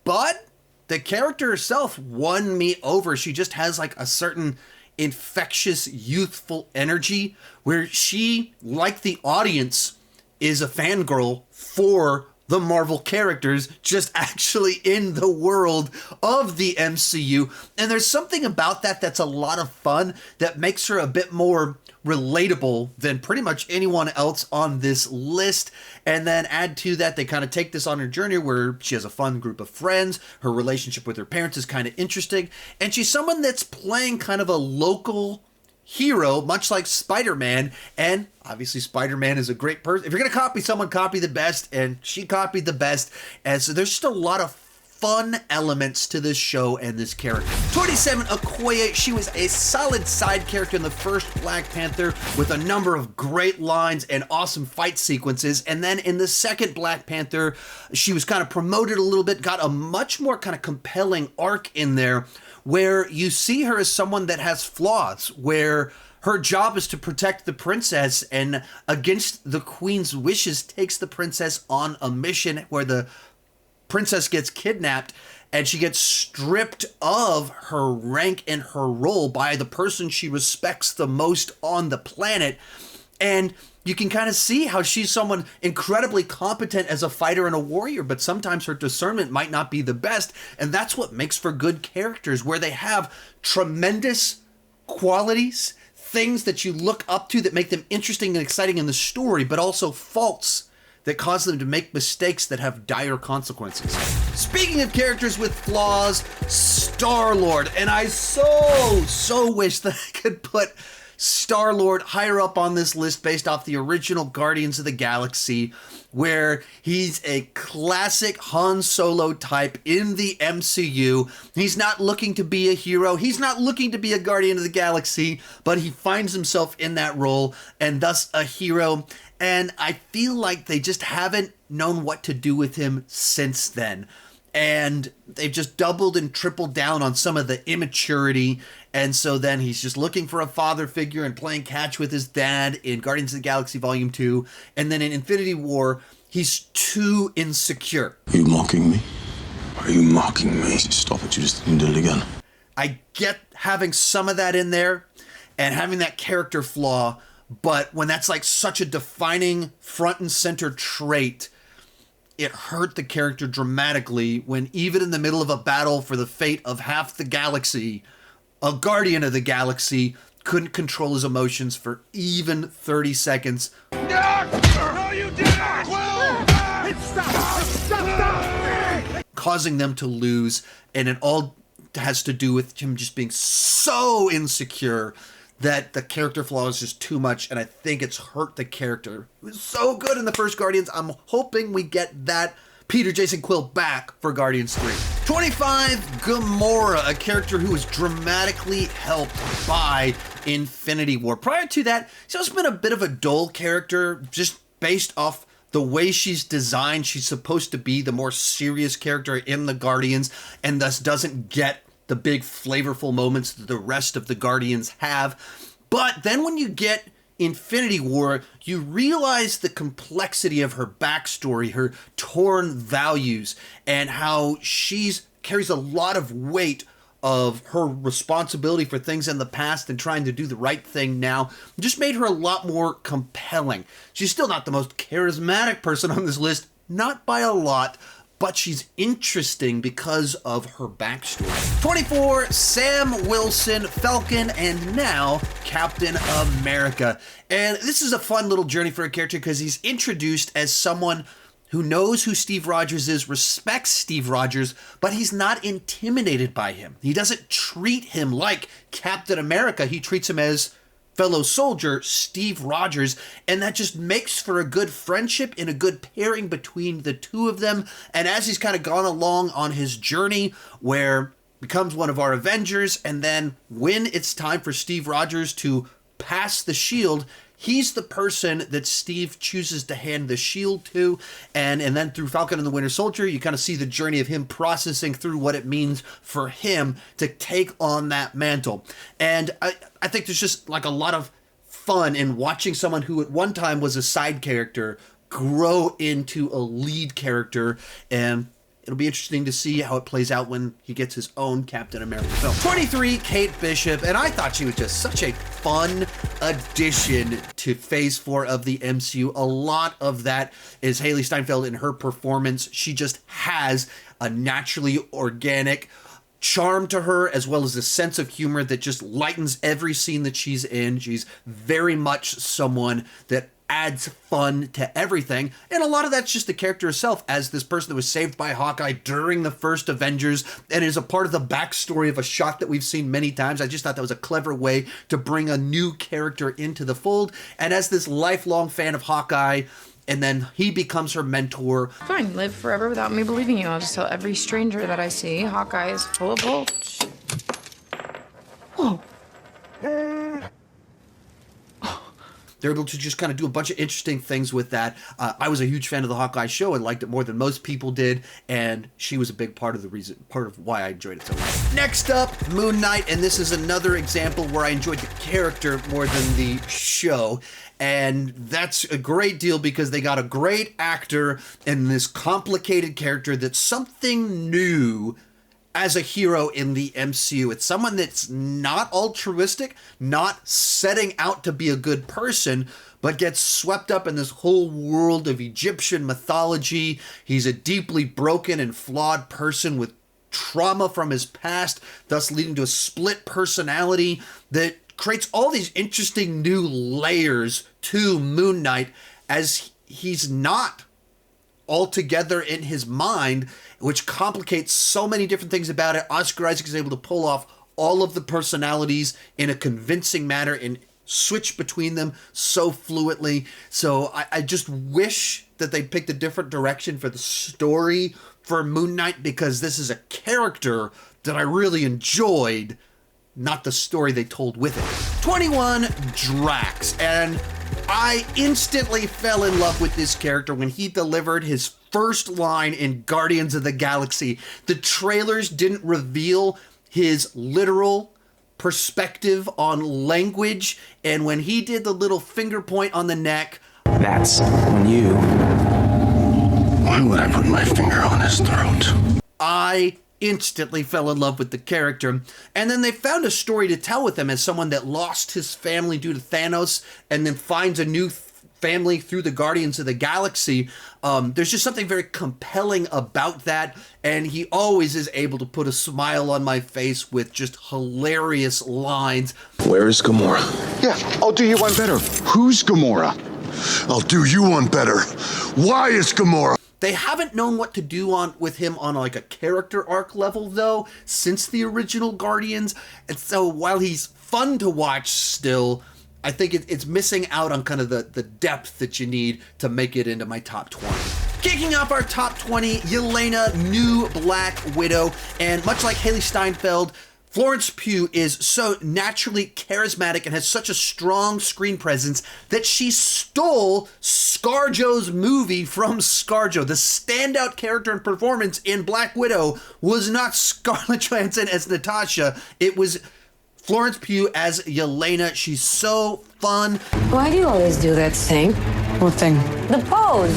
But the character herself won me over. She just has like a certain infectious, youthful energy where she, like the audience, is a fangirl for the Marvel characters, just actually in the world of the MCU. And there's something about that that's a lot of fun that makes her a bit more relatable than pretty much anyone else on this list. And then add to that, they kind of take this on her journey where she has a fun group of friends. Her relationship with her parents is kind of interesting. And she's someone that's playing kind of a local hero, much like Spider-Man, and obviously Spider-Man is a great person. If you're going to copy someone, copy the best, and she copied the best, and so there's just a lot of fun elements to this show and this character. 27, Okoye. She was a solid side character in the first Black Panther with a number of great lines and awesome fight sequences, and then in the second Black Panther, she was kind of promoted a little bit, got a much more kind of compelling arc in there, where you see her as someone that has flaws, where her job is to protect the princess, and against the queen's wishes takes the princess on a mission where the princess gets kidnapped and she gets stripped of her rank and her role by the person she respects the most on the planet. And you can kind of see how she's someone incredibly competent as a fighter and a warrior, but sometimes her discernment might not be the best. And that's what makes for good characters, where they have tremendous qualities, things that you look up to that make them interesting and exciting in the story, but also faults that cause them to make mistakes that have dire consequences. Speaking of characters with flaws, Starlord. And I so wish that I could put Starlord higher up on this list based off the original Guardians of the Galaxy, where he's a classic Han Solo type in the MCU. He's not looking to be a hero. He's not looking to be a Guardian of the Galaxy, but he finds himself in that role and thus a hero. And I feel like they just haven't known what to do with him since then. And they've just doubled and tripled down on some of the immaturity. And so then he's just looking for a father figure and playing catch with his dad in Guardians of the Galaxy Volume 2. And then in Infinity War, he's too insecure. Are you mocking me? Are you mocking me? Stop it, you just didn't do it again. I get having some of that in there and having that character flaw, but when that's like such a defining front and center trait, it hurt the character dramatically when even in the middle of a battle for the fate of half the galaxy, a Guardian of the Galaxy couldn't control his emotions for even 30 seconds. No, you didn't! Stop! Causing them to lose, and it all has to do with him just being so insecure that the character flaw is just too much, and I think it's hurt the character. It was so good in the first Guardians. I'm hoping we get that Peter Jason Quill back for Guardians 3. 25, Gamora, a character who was dramatically helped by Infinity War. Prior to that, she's also been a bit of a dull character, just based off the way she's designed. She's supposed to be the more serious character in the Guardians, and thus doesn't get the big flavorful moments that the rest of the Guardians have. But then when you get Infinity War, you realize the complexity of her backstory, her torn values, and how she's carries a lot of weight of her responsibility for things in the past and trying to do the right thing now. It just made her a lot more compelling. She's still not the most charismatic person on this list, not by a lot, but she's interesting because of her backstory. 24, Sam Wilson, Falcon, and now Captain America. And this is a fun little journey for a character because he's introduced as someone who knows who Steve Rogers is, respects Steve Rogers, but he's not intimidated by him. He doesn't treat him like Captain America. He treats him as fellow soldier Steve Rogers, and that just makes for a good friendship and a good pairing between the two of them. And as he's kind of gone along on his journey where becomes one of our Avengers, and then when it's time for Steve Rogers to pass the shield, he's the person that Steve chooses to hand the shield to. And then through Falcon and the Winter Soldier, you kind of see the journey of him processing through what it means for him to take on that mantle. And I think there's just like a lot of fun in watching someone who at one time was a side character grow into a lead character. And it'll be interesting to see how it plays out when he gets his own Captain America film. 23, Kate Bishop, and I thought she was just such a fun addition to Phase 4 of the MCU. A lot of that is Haley Steinfeld in her performance. She just has a naturally organic charm to her, as well as a sense of humor that just lightens every scene that she's in. She's very much someone that adds fun to everything, and a lot of that's just the character herself as this person that was saved by Hawkeye during the first Avengers and is a part of the backstory of a shot that we've seen many times. I just thought that was a clever way to bring a new character into the fold, and as this lifelong fan of Hawkeye, and then he becomes her mentor. Fine, live forever without me believing you. I'll just tell every stranger that I see Hawkeye is full of bullshit. Whoa. They're able to just kind of do a bunch of interesting things with that. I was a huge fan of the Hawkeye show and liked it more than most people did, and she was a big part of why I enjoyed it so much. Next up, Moon Knight, and this is another example where I enjoyed the character more than the show. And that's a great deal because they got a great actor and this complicated character that's something new as a hero in the MCU. It's someone that's not altruistic, not setting out to be a good person, but gets swept up in this whole world of Egyptian mythology. He's a deeply broken and flawed person with trauma from his past, thus leading to a split personality that creates all these interesting new layers to Moon Knight as he's not altogether in his mind, which complicates so many different things about it. Oscar Isaac is able to pull off all of the personalities in a convincing manner and switch between them so fluently. So I just wish that they picked a different direction for the story for Moon Knight, because this is a character that I really enjoyed, not the story they told with it. 21, Drax. And I instantly fell in love with this character when he delivered his first line in Guardians of the Galaxy. The trailers didn't reveal his literal perspective on language, and when he did the little finger point on the neck, That's when you... Why would I put my finger on his throat? I instantly fell in love with the character. And then they found a story to tell with him as someone that lost his family due to Thanos and then finds a new family through the Guardians of the Galaxy. There's just something very compelling about that, and he always is able to put a smile on my face with just hilarious lines. Where is Gamora? Yeah, I'll do you one better. Who's Gamora? I'll do you one better. Why is Gamora? They haven't known what to do with him on like a character arc level, though, since the original Guardians. And so while he's fun to watch still, I think it's missing out on kind of the depth that you need to make it into my top 20. Kicking off our top 20, Yelena, new Black Widow. And much like Haley Steinfeld, Florence Pugh is so naturally charismatic and has such a strong screen presence that she stole ScarJo's movie from ScarJo. The standout character and performance in Black Widow was not Scarlett Johansson as Natasha, it was Florence Pugh as Yelena. She's so fun. Why do you always do that thing? What thing? The pose.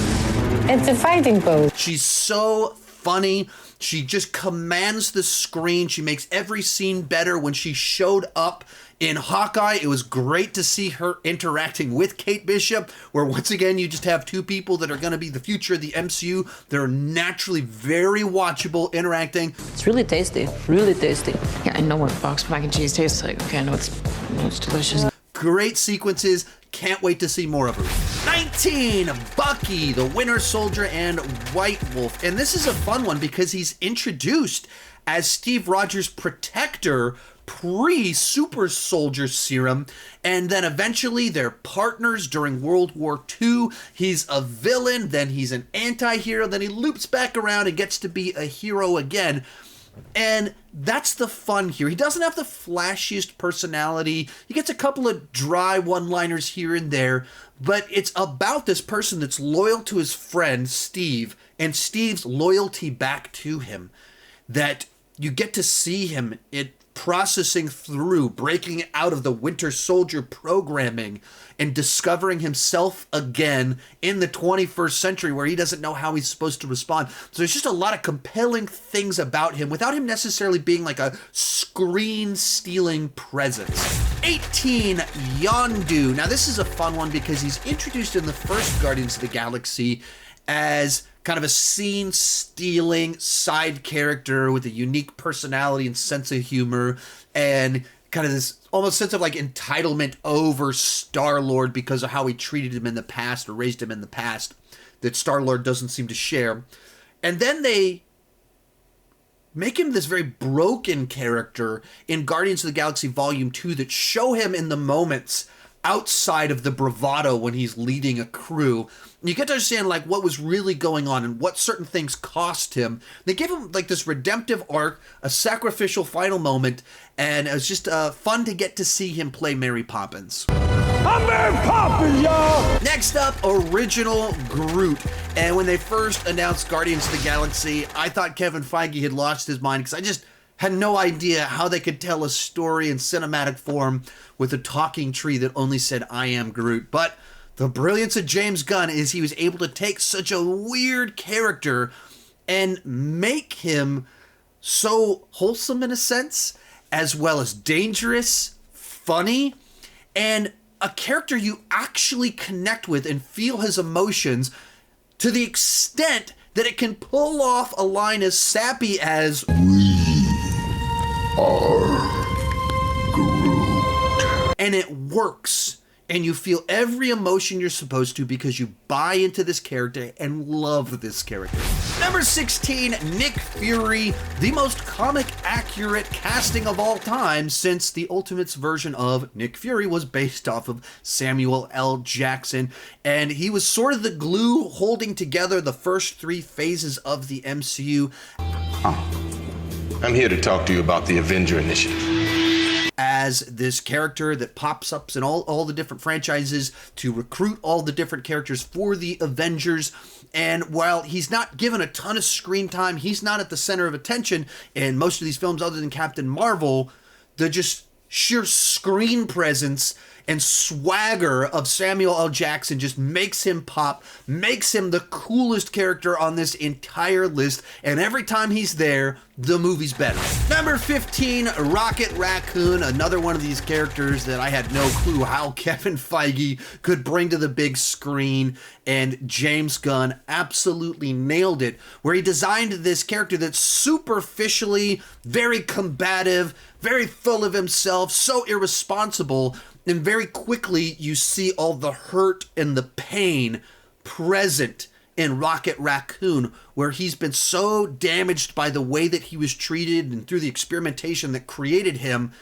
It's a fighting pose. She's so funny. She just commands the screen. She makes every scene better. When she showed up in Hawkeye, it was great to see her interacting with Kate Bishop, where once again, you just have two people that are going to be the future of the MCU. They're naturally very watchable, interacting. It's really tasty, really tasty. Yeah, I know what boxed mac and cheese tastes like. Okay, I know it's delicious. Great sequences. Can't wait to see more of her. 19, Bucky, the Winter Soldier and White Wolf. And this is a fun one because he's introduced as Steve Rogers' protector pre-super soldier serum, and then eventually they're partners during World War II. He's a villain, then he's an anti-hero, then he loops back around and gets to be a hero again. And that's the fun here. He doesn't have the flashiest personality. He gets a couple of dry one-liners here and there, but it's about this person that's loyal to his friend, Steve, and Steve's loyalty back to him. That you get to see him processing through, breaking out of the Winter Soldier programming and discovering himself again in the 21st century where he doesn't know how he's supposed to respond. So there's just a lot of compelling things about him without him necessarily being like a screen-stealing presence. 18, Yondu. Now this is a fun one because he's introduced in the first Guardians of the Galaxy as kind of a scene-stealing side character with a unique personality and sense of humor, and kind of this almost sense of like entitlement over Starlord because of how he treated him in the past or raised him in the past that Starlord doesn't seem to share. And then they make him this very broken character in Guardians of the Galaxy Volume 2 that show him in the moments outside of the bravado when he's leading a crew. You get to understand like what was really going on and what certain things cost him. They give him like this redemptive arc, a sacrificial final moment, and it was just fun to get to see him play Mary Poppins. I'm Mary Poppins, y'all! Next up, original Groot. And when they first announced Guardians of the Galaxy, I thought Kevin Feige had lost his mind because I just had no idea how they could tell a story in cinematic form with a talking tree that only said, I am Groot. But the brilliance of James Gunn is he was able to take such a weird character and make him so wholesome in a sense, as well as dangerous, funny, and a character you actually connect with and feel his emotions to the extent that it can pull off a line as sappy as, and it works, and you feel every emotion you're supposed to because you buy into this character and love this character. Number 16, Nick Fury, the most comic accurate casting of all time since the Ultimates version of Nick Fury was based off of Samuel L. Jackson, and he was sort of the glue holding together the first three phases of the MCU. I'm here to talk to you about the Avenger Initiative. As this character that pops up in all the different franchises to recruit all the different characters for the Avengers. And while he's not given a ton of screen time, he's not at the center of attention in most of these films other than Captain Marvel, the just sheer screen presence and swagger of Samuel L. Jackson just makes him pop, makes him the coolest character on this entire list, and every time he's there, the movie's better. Number 15, Rocket Raccoon, another one of these characters that I had no clue how Kevin Feige could bring to the big screen, and James Gunn absolutely nailed it, where he designed this character that's superficially very combative, very full of himself, so irresponsible, and very quickly you see all the hurt and the pain present in Rocket Raccoon, where he's been so damaged by the way that he was treated and through the experimentation that created him,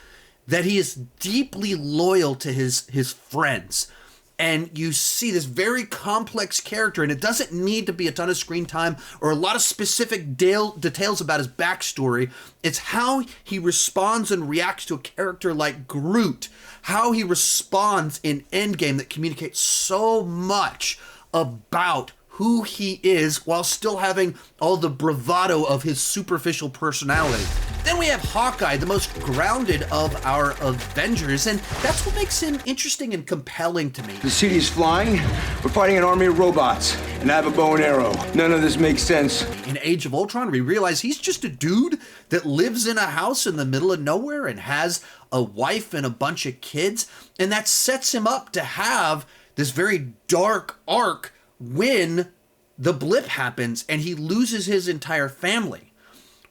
that he is deeply loyal to his friends. And you see this very complex character, and it doesn't need to be a ton of screen time or a lot of specific details about his backstory. It's how he responds and reacts to a character like Groot, how he responds in Endgame that communicates so much about who he is while still having all the bravado of his superficial personality. Then we have Hawkeye, the most grounded of our Avengers, and that's what makes him interesting and compelling to me. The city's flying, we're fighting an army of robots, and I have a bow and arrow. None of this makes sense. In Age of Ultron, we realize he's just a dude that lives in a house in the middle of nowhere and has a wife and a bunch of kids, and that sets him up to have this very dark arc when the blip happens and he loses his entire family,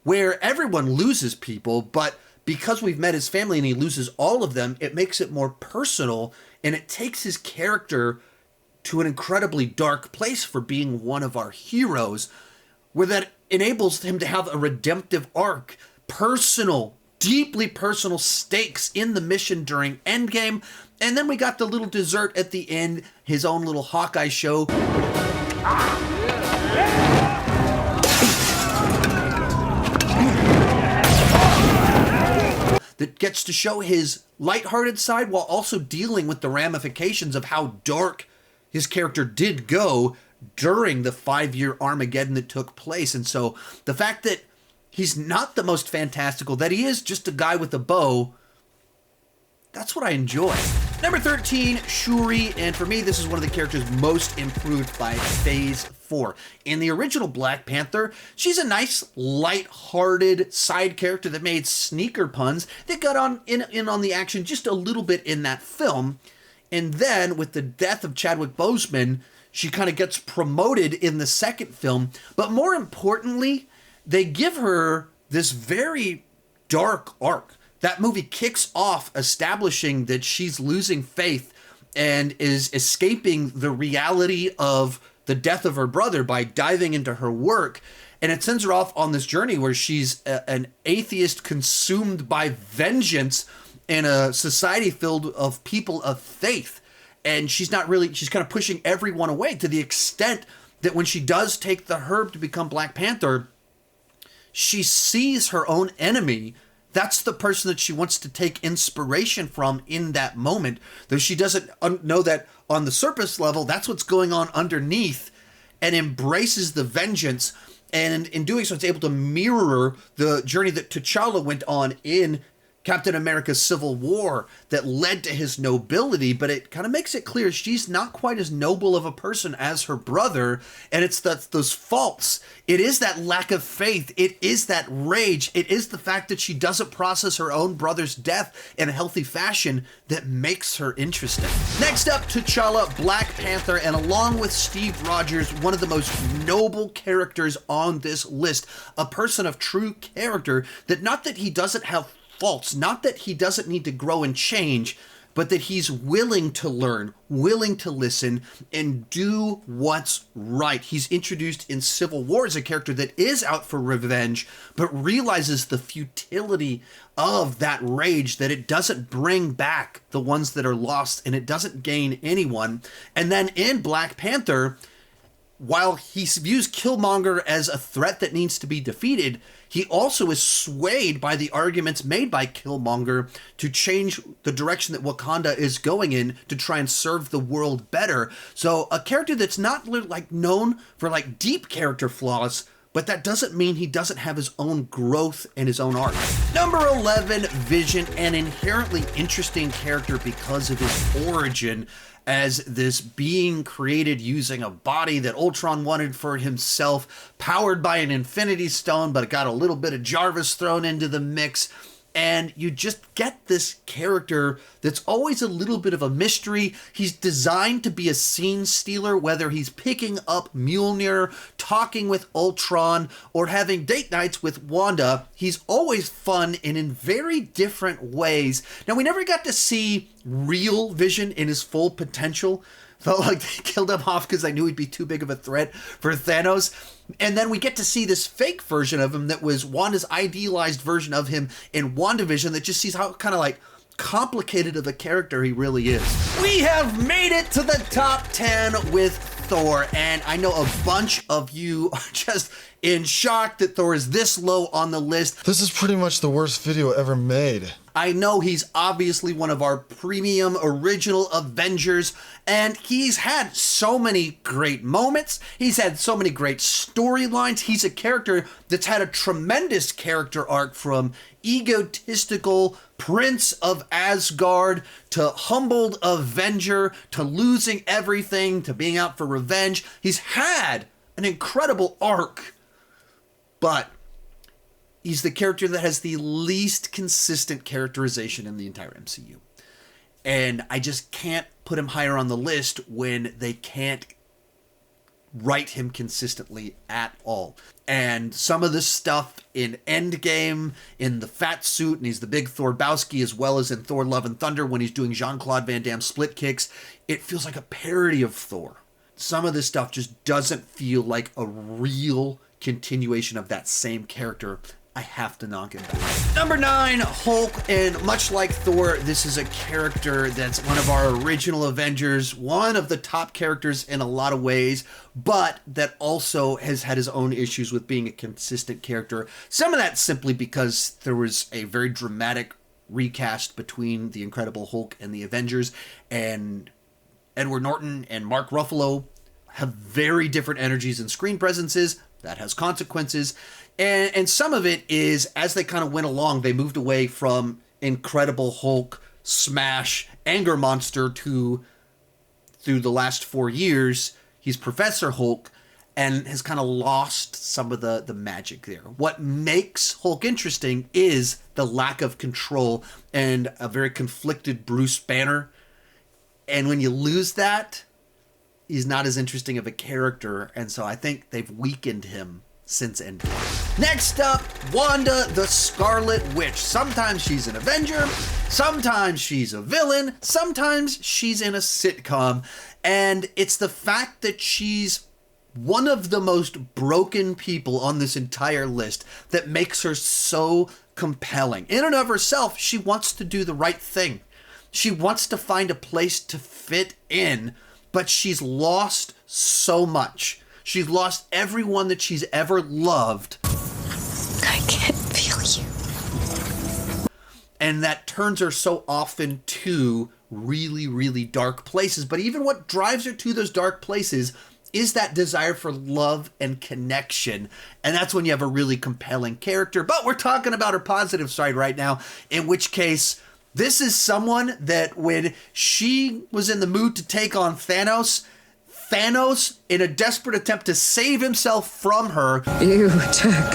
where everyone loses people, but because we've met his family and he loses all of them, it makes it more personal, and it takes his character to an incredibly dark place for being one of our heroes, where that enables him to have a redemptive arc, personal, deeply personal stakes in the mission during Endgame. And then we got the little dessert at the end, his own little Hawkeye show. That gets to show his lighthearted side while also dealing with the ramifications of how dark his character did go during the 5-year Armageddon that took place. And so the fact that he's not the most fantastical, that he is just a guy with a bow, that's what I enjoy. Number 13, Shuri, and for me, this is one of the characters most improved by Phase 4. In the original Black Panther, she's a nice, light-hearted side character that made sneaker puns that got in on the action just a little bit in that film. And then, with the death of Chadwick Boseman, she kind of gets promoted in the second film. But more importantly, they give her this very dark arc. That movie kicks off establishing that she's losing faith and is escaping the reality of the death of her brother by diving into her work. And it sends her off on this journey where she's an atheist consumed by vengeance in a society filled of people of faith. And she's kind of pushing everyone away, to the extent that when she does take the herb to become Black Panther, she sees her own enemy. That's the person that she wants to take inspiration from in that moment, though she doesn't know that on the surface level, that's what's going on underneath, and embraces the vengeance. And in doing so, it's able to mirror the journey that T'Challa went on in Captain America's Civil War that led to his nobility, but it kind of makes it clear she's not quite as noble of a person as her brother, and it's those faults. It is that lack of faith. It is that rage. It is the fact that she doesn't process her own brother's death in a healthy fashion that makes her interesting. Next up, T'Challa, Black Panther, and along with Steve Rogers, one of the most noble characters on this list, a person of true character, that not that he doesn't have faults, not that he doesn't need to grow and change, but that he's willing to learn, willing to listen, and do what's right. He's introduced in Civil War as a character that is out for revenge, but realizes the futility of that rage, that it doesn't bring back the ones that are lost, and it doesn't gain anyone. And then in Black Panther, while he views Killmonger as a threat that needs to be defeated, he also is swayed by the arguments made by Killmonger to change the direction that Wakanda is going in to try and serve the world better. So a character that's not known for deep character flaws, but that doesn't mean he doesn't have his own growth and his own arc. Number 11, Vision, an inherently interesting character because of his origin as this being created using a body that Ultron wanted for himself, powered by an Infinity Stone, but it got a little bit of Jarvis thrown into the mix. And you just get this character that's always a little bit of a mystery. He's designed to be a scene stealer, whether he's picking up Mjolnir, talking with Ultron, or having date nights with Wanda. He's always fun and in very different ways. Now, we never got to see real Vision in his full potential. Felt like they killed him off because I knew he'd be too big of a threat for Thanos. And then we get to see this fake version of him that was Wanda's idealized version of him in WandaVision that just sees how kind of complicated of a character he really is. We have made it to the top 10 with Thor, and I know a bunch of you are just in shock that Thor is this low on the list. This is pretty much the worst video ever made. I know he's obviously one of our premium original Avengers, and he's had so many great moments. He's had so many great storylines. He's a character that's had a tremendous character arc, from egotistical Prince of Asgard to humbled Avenger to losing everything to being out for revenge. He's had an incredible arc, but he's the character that has the least consistent characterization in the entire MCU. And I just can't put him higher on the list when they can't write him consistently at all. And some of the stuff in Endgame, in the fat suit, and he's the big Thorbowski, as well as in Thor Love and Thunder when he's doing Jean-Claude Van Damme split kicks, it feels like a parody of Thor. Some of this stuff just doesn't feel like a real continuation of that same character. I have to knock him down. Number 9, Hulk, and much like Thor, this is a character that's one of our original Avengers, one of the top characters in a lot of ways, but that also has had his own issues with being a consistent character. Some of that simply because there was a very dramatic recast between the Incredible Hulk and the Avengers, and Edward Norton and Mark Ruffalo have very different energies and screen presences. That has consequences. And some of it is, as they kind of went along, they moved away from Incredible Hulk, Smash, Anger Monster to, through the last 4 years, he's Professor Hulk, and has kind of lost some of the magic there. What makes Hulk interesting is the lack of control and a very conflicted Bruce Banner. And when you lose that, he's not as interesting of a character, and so I think they've weakened him since Endgame. Next up, Wanda the Scarlet Witch. Sometimes she's an Avenger, sometimes she's a villain, sometimes she's in a sitcom, and it's the fact that she's one of the most broken people on this entire list that makes her so compelling. In and of herself, she wants to do the right thing. She wants to find a place to fit in, but she's lost so much. She's lost everyone that she's ever loved. I can't feel you. And that turns her so often to really, really dark places. But even what drives her to those dark places is that desire for love and connection. And that's when you have a really compelling character. But we're talking about her positive side right now, in which case, this is someone that when she was in the mood to take on Thanos, in a desperate attempt to save himself from her, you took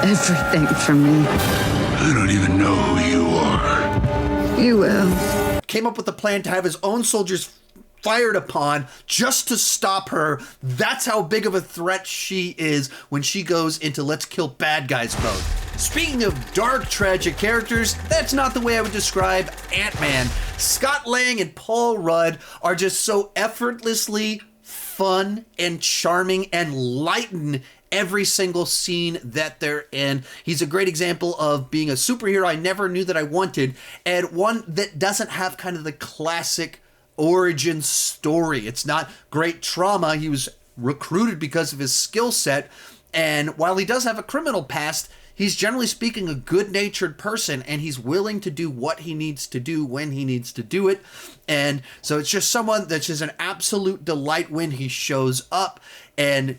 everything from me. I don't even know who you are. You will. Came up with a plan to have his own soldiers fired upon just to stop her. That's how big of a threat she is when she goes into let's kill bad guys mode. Speaking of dark, tragic characters, that's not the way I would describe Ant-Man. Scott Lang and Paul Rudd are just so effortlessly fun and charming and lighten every single scene that they're in. He's a great example of being a superhero I never knew that I wanted, and one that doesn't have kind of the classic origin story. It's not great trauma. He was recruited because of his skill set, and while he does have a criminal past, he's generally speaking a good-natured person, and he's willing to do what he needs to do when he needs to do it. And so it's just someone that's just an absolute delight when he shows up. And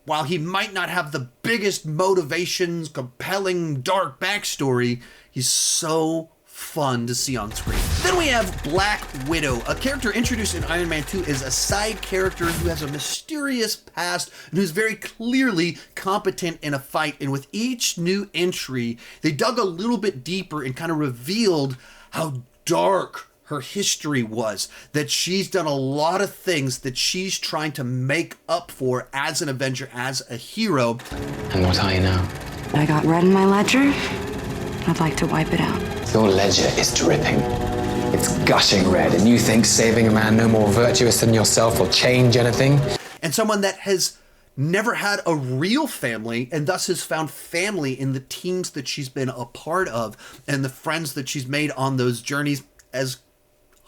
while he might not have the biggest motivations, compelling, dark backstory, he's so fun to see on screen. Then we have Black Widow, a character introduced in Iron Man 2 as a side character who has a mysterious past and who's very clearly competent in a fight. And with each new entry, they dug a little bit deeper and kind of revealed how dark her history was, that she's done a lot of things that she's trying to make up for as an Avenger, as a hero. And what are you now? I got red in my ledger. I'd like to wipe it out. Your ledger is dripping. It's gushing red, and you think saving a man no more virtuous than yourself will change anything? And someone that has never had a real family, and thus has found family in the teams that she's been a part of, and the friends that she's made on those journeys, as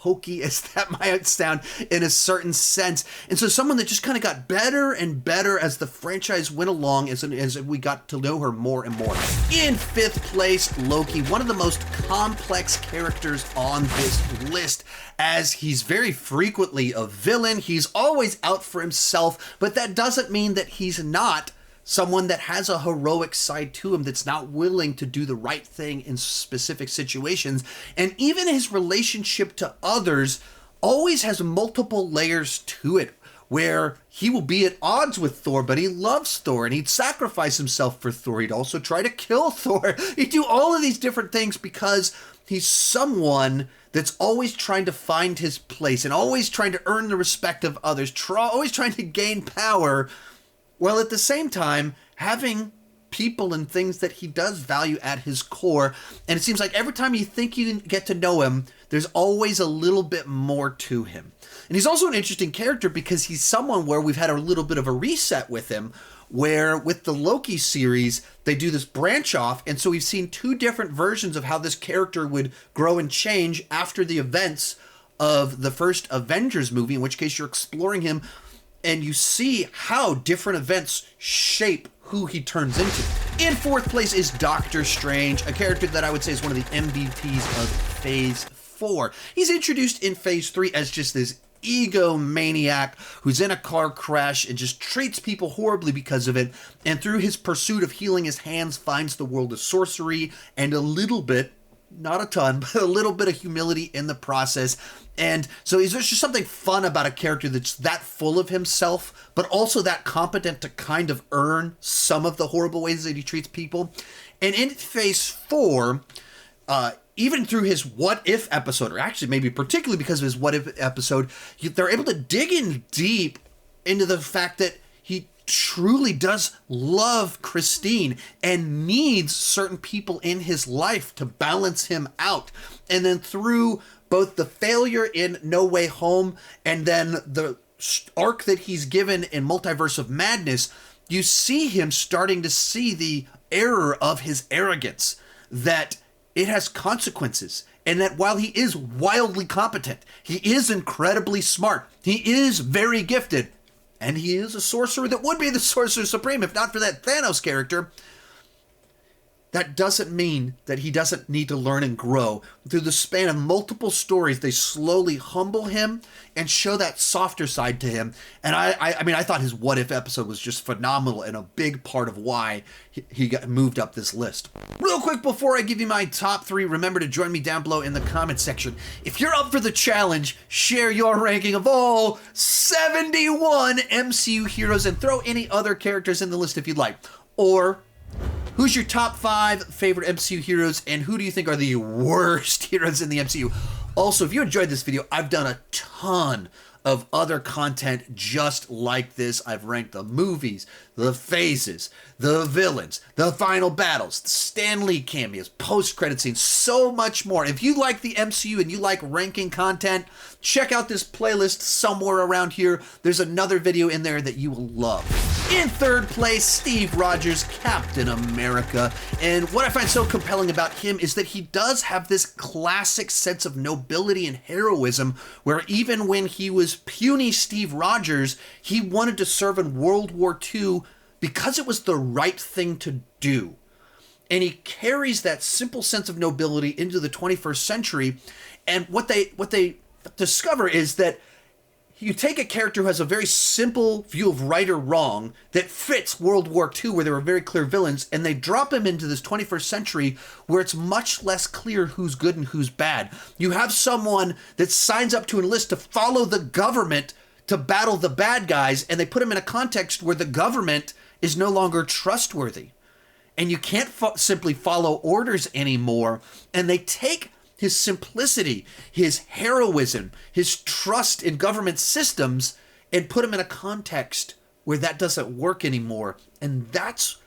hokey as that might sound in a certain sense. And so someone that just kind of got better and better as the franchise went along, as we got to know her more and more. In 5th place, Loki, one of the most complex characters on this list, as he's very frequently a villain. He's always out for himself, but that doesn't mean that he's not someone that has a heroic side to him, that's not willing to do the right thing in specific situations. And even his relationship to others always has multiple layers to it, where he will be at odds with Thor, but he loves Thor, and he'd sacrifice himself for Thor. He'd also try to kill Thor. He'd do all of these different things because he's someone that's always trying to find his place and always trying to earn the respect of others, always trying to gain power, while at the same time having people and things that he does value at his core. And it seems like every time you think you get to know him, there's always a little bit more to him. And he's also an interesting character because he's someone where we've had a little bit of a reset with him, where with the Loki series, they do this branch off. And so we've seen 2 different versions of how this character would grow and change after the events of the first Avengers movie, in which case you're exploring him and you see how different events shape who he turns into. In 4th place is Doctor Strange, a character that I would say is one of the MVPs of Phase 4. He's introduced in Phase 3 as just this egomaniac who's in a car crash and just treats people horribly because of it, and through his pursuit of healing his hands finds the world of sorcery and a little bit, not a ton, but a little bit of humility in the process. And so there's just something fun about a character that's that full of himself, but also that competent to kind of earn some of the horrible ways that he treats people. And in Phase 4, even through his What If episode, or actually maybe particularly because of his What If episode, they're able to dig in deep into the fact that he truly does love Christine and needs certain people in his life to balance him out. And then through both the failure in No Way Home and then the arc that he's given in Multiverse of Madness, you see him starting to see the error of his arrogance, that it has consequences, and that while he is wildly competent, he is incredibly smart, he is very gifted, and he is a sorcerer that would be the Sorcerer Supreme if not for that Thanos character, that doesn't mean that he doesn't need to learn and grow. Through the span of multiple stories, they slowly humble him and show that softer side to him. And I mean, I thought his What If episode was just phenomenal and a big part of why he got moved up this list. Real quick before I give you my top 3, remember to join me down below in the comment section. If you're up for the challenge, share your ranking of all 71 MCU heroes and throw any other characters in the list if you'd like. Or who's your top 5 favorite MCU heroes, and who do you think are the worst heroes in the MCU? Also, if you enjoyed this video, I've done a ton of other content just like this. I've ranked the movies, the phases, the villains, the final battles, the Stan Lee cameos, post-credit scenes, so much more. If you like the MCU and you like ranking content, check out this playlist somewhere around here. There's another video in there that you will love. In 3rd place, Steve Rogers, Captain America. And what I find so compelling about him is that he does have this classic sense of nobility and heroism, where even when he was puny Steve Rogers, he wanted to serve in World War II because it was the right thing to do. And he carries that simple sense of nobility into the 21st century. And what they discover is that you take a character who has a very simple view of right or wrong that fits World War II, where there were very clear villains, and they drop him into this 21st century where it's much less clear who's good and who's bad. You have someone that signs up to enlist to follow the government to battle the bad guys, and they put him in a context where the government is no longer trustworthy. And you can't simply follow orders anymore. And they take his simplicity, his heroism, his trust in government systems, and put him in a context where that doesn't work anymore. And that's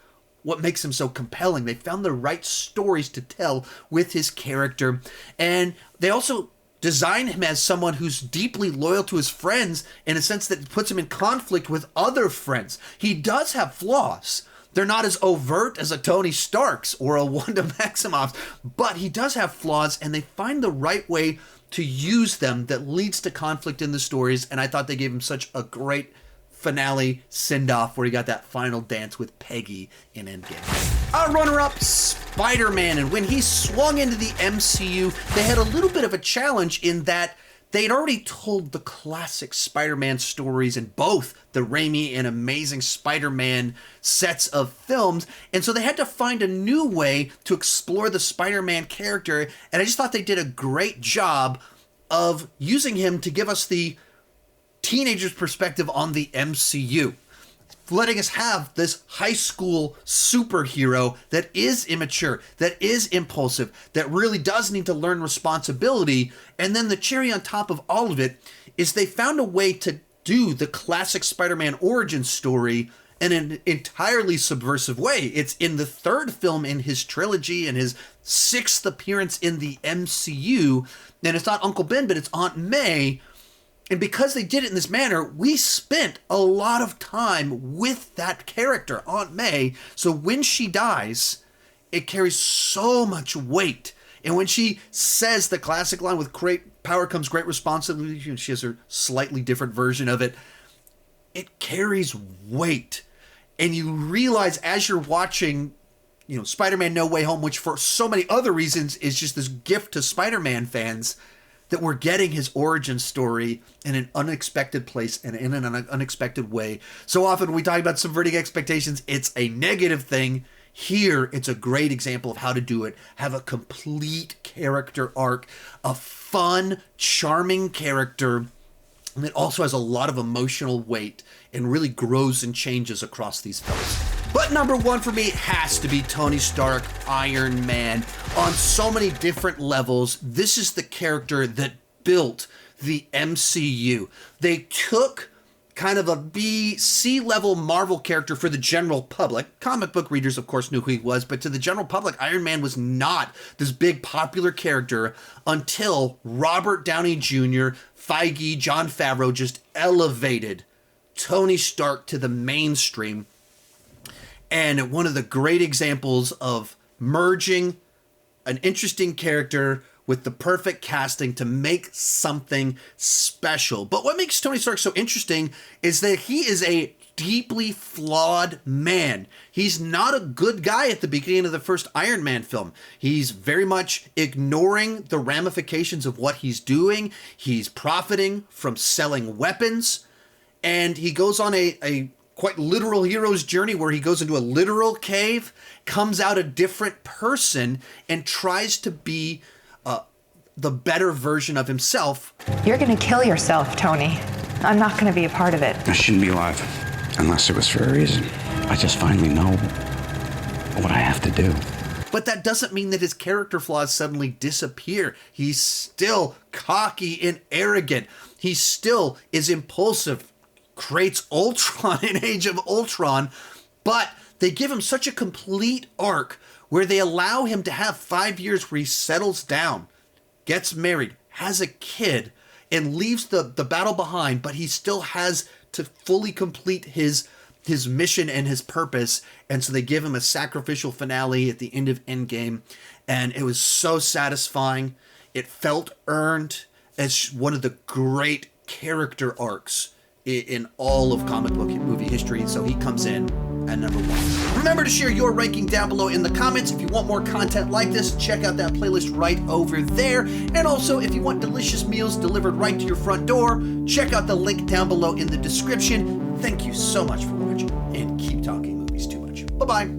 what makes him so compelling. They found the right stories to tell with his character. And they also design him as someone who's deeply loyal to his friends in a sense that puts him in conflict with other friends. He does have flaws. They're not as overt as a Tony Stark's or a Wanda Maximoff's, but he does have flaws, and they find the right way to use them that leads to conflict in the stories, and I thought they gave him such a great finale send-off where he got that final dance with Peggy in Endgame. Our runner-up, Spider-Man, and when he swung into the MCU, they had a little bit of a challenge in that they'd already told the classic Spider-Man stories in both the Raimi and Amazing Spider-Man sets of films, and so they had to find a new way to explore the Spider-Man character, and I just thought they did a great job of using him to give us the teenager's perspective on the MCU, letting us have this high school superhero that is immature, that is impulsive, that really does need to learn responsibility. And then the cherry on top of all of it is they found a way to do the classic Spider-Man origin story in an entirely subversive way. It's in the third film in his trilogy and his 6th appearance in the MCU. And it's not Uncle Ben, but it's Aunt May. And because they did it in this manner, we spent a lot of time with that character, Aunt May. So when she dies, it carries so much weight. And when she says the classic line, with great power comes great responsibility, and she has her slightly different version of it, it carries weight. And you realize as you're watching, Spider-Man No Way Home, which for so many other reasons is just this gift to Spider-Man fans, that we're getting his origin story in an unexpected place and in an unexpected way. So often when we talk about subverting expectations, it's a negative thing. Here, it's a great example of how to do it. Have a complete character arc, a fun, charming character that also has a lot of emotional weight and really grows and changes across these films. But number one for me has to be Tony Stark, Iron Man. On so many different levels, this is the character that built the MCU. They took kind of a B, C level Marvel character for the general public. Comic book readers, of course, knew who he was, but to the general public, Iron Man was not this big popular character until Robert Downey Jr., Feige, Jon Favreau just elevated Tony Stark to the mainstream. And one of the great examples of merging an interesting character with the perfect casting to make something special. But what makes Tony Stark so interesting is that he is a deeply flawed man. He's not a good guy at the beginning of the first Iron Man film. He's very much ignoring the ramifications of what he's doing. He's profiting from selling weapons. And he goes on a quite literal hero's journey where he goes into a literal cave, comes out a different person, and tries to be the better version of himself. You're gonna kill yourself, Tony. I'm not gonna be a part of it. I shouldn't be alive, unless it was for a reason. I just finally know what I have to do. But that doesn't mean that his character flaws suddenly disappear. He's still cocky and arrogant. He still is impulsive, creates Ultron in Age of Ultron, but they give him such a complete arc where they allow him to have 5 years where he settles down, gets married, has a kid, and leaves the battle behind, but he still has to fully complete his mission and his purpose. And so they give him a sacrificial finale at the end of Endgame, and it was so satisfying. It felt earned. It's one of the great character arcs in all of comic book movie history. So he comes in at number one. Remember to share your ranking down below in the comments. If you want more content like this, check out that playlist right over there. And also, if you want delicious meals delivered right to your front door, check out the link down below in the description. Thank you so much for watching, and keep talking movies too much. Bye-bye.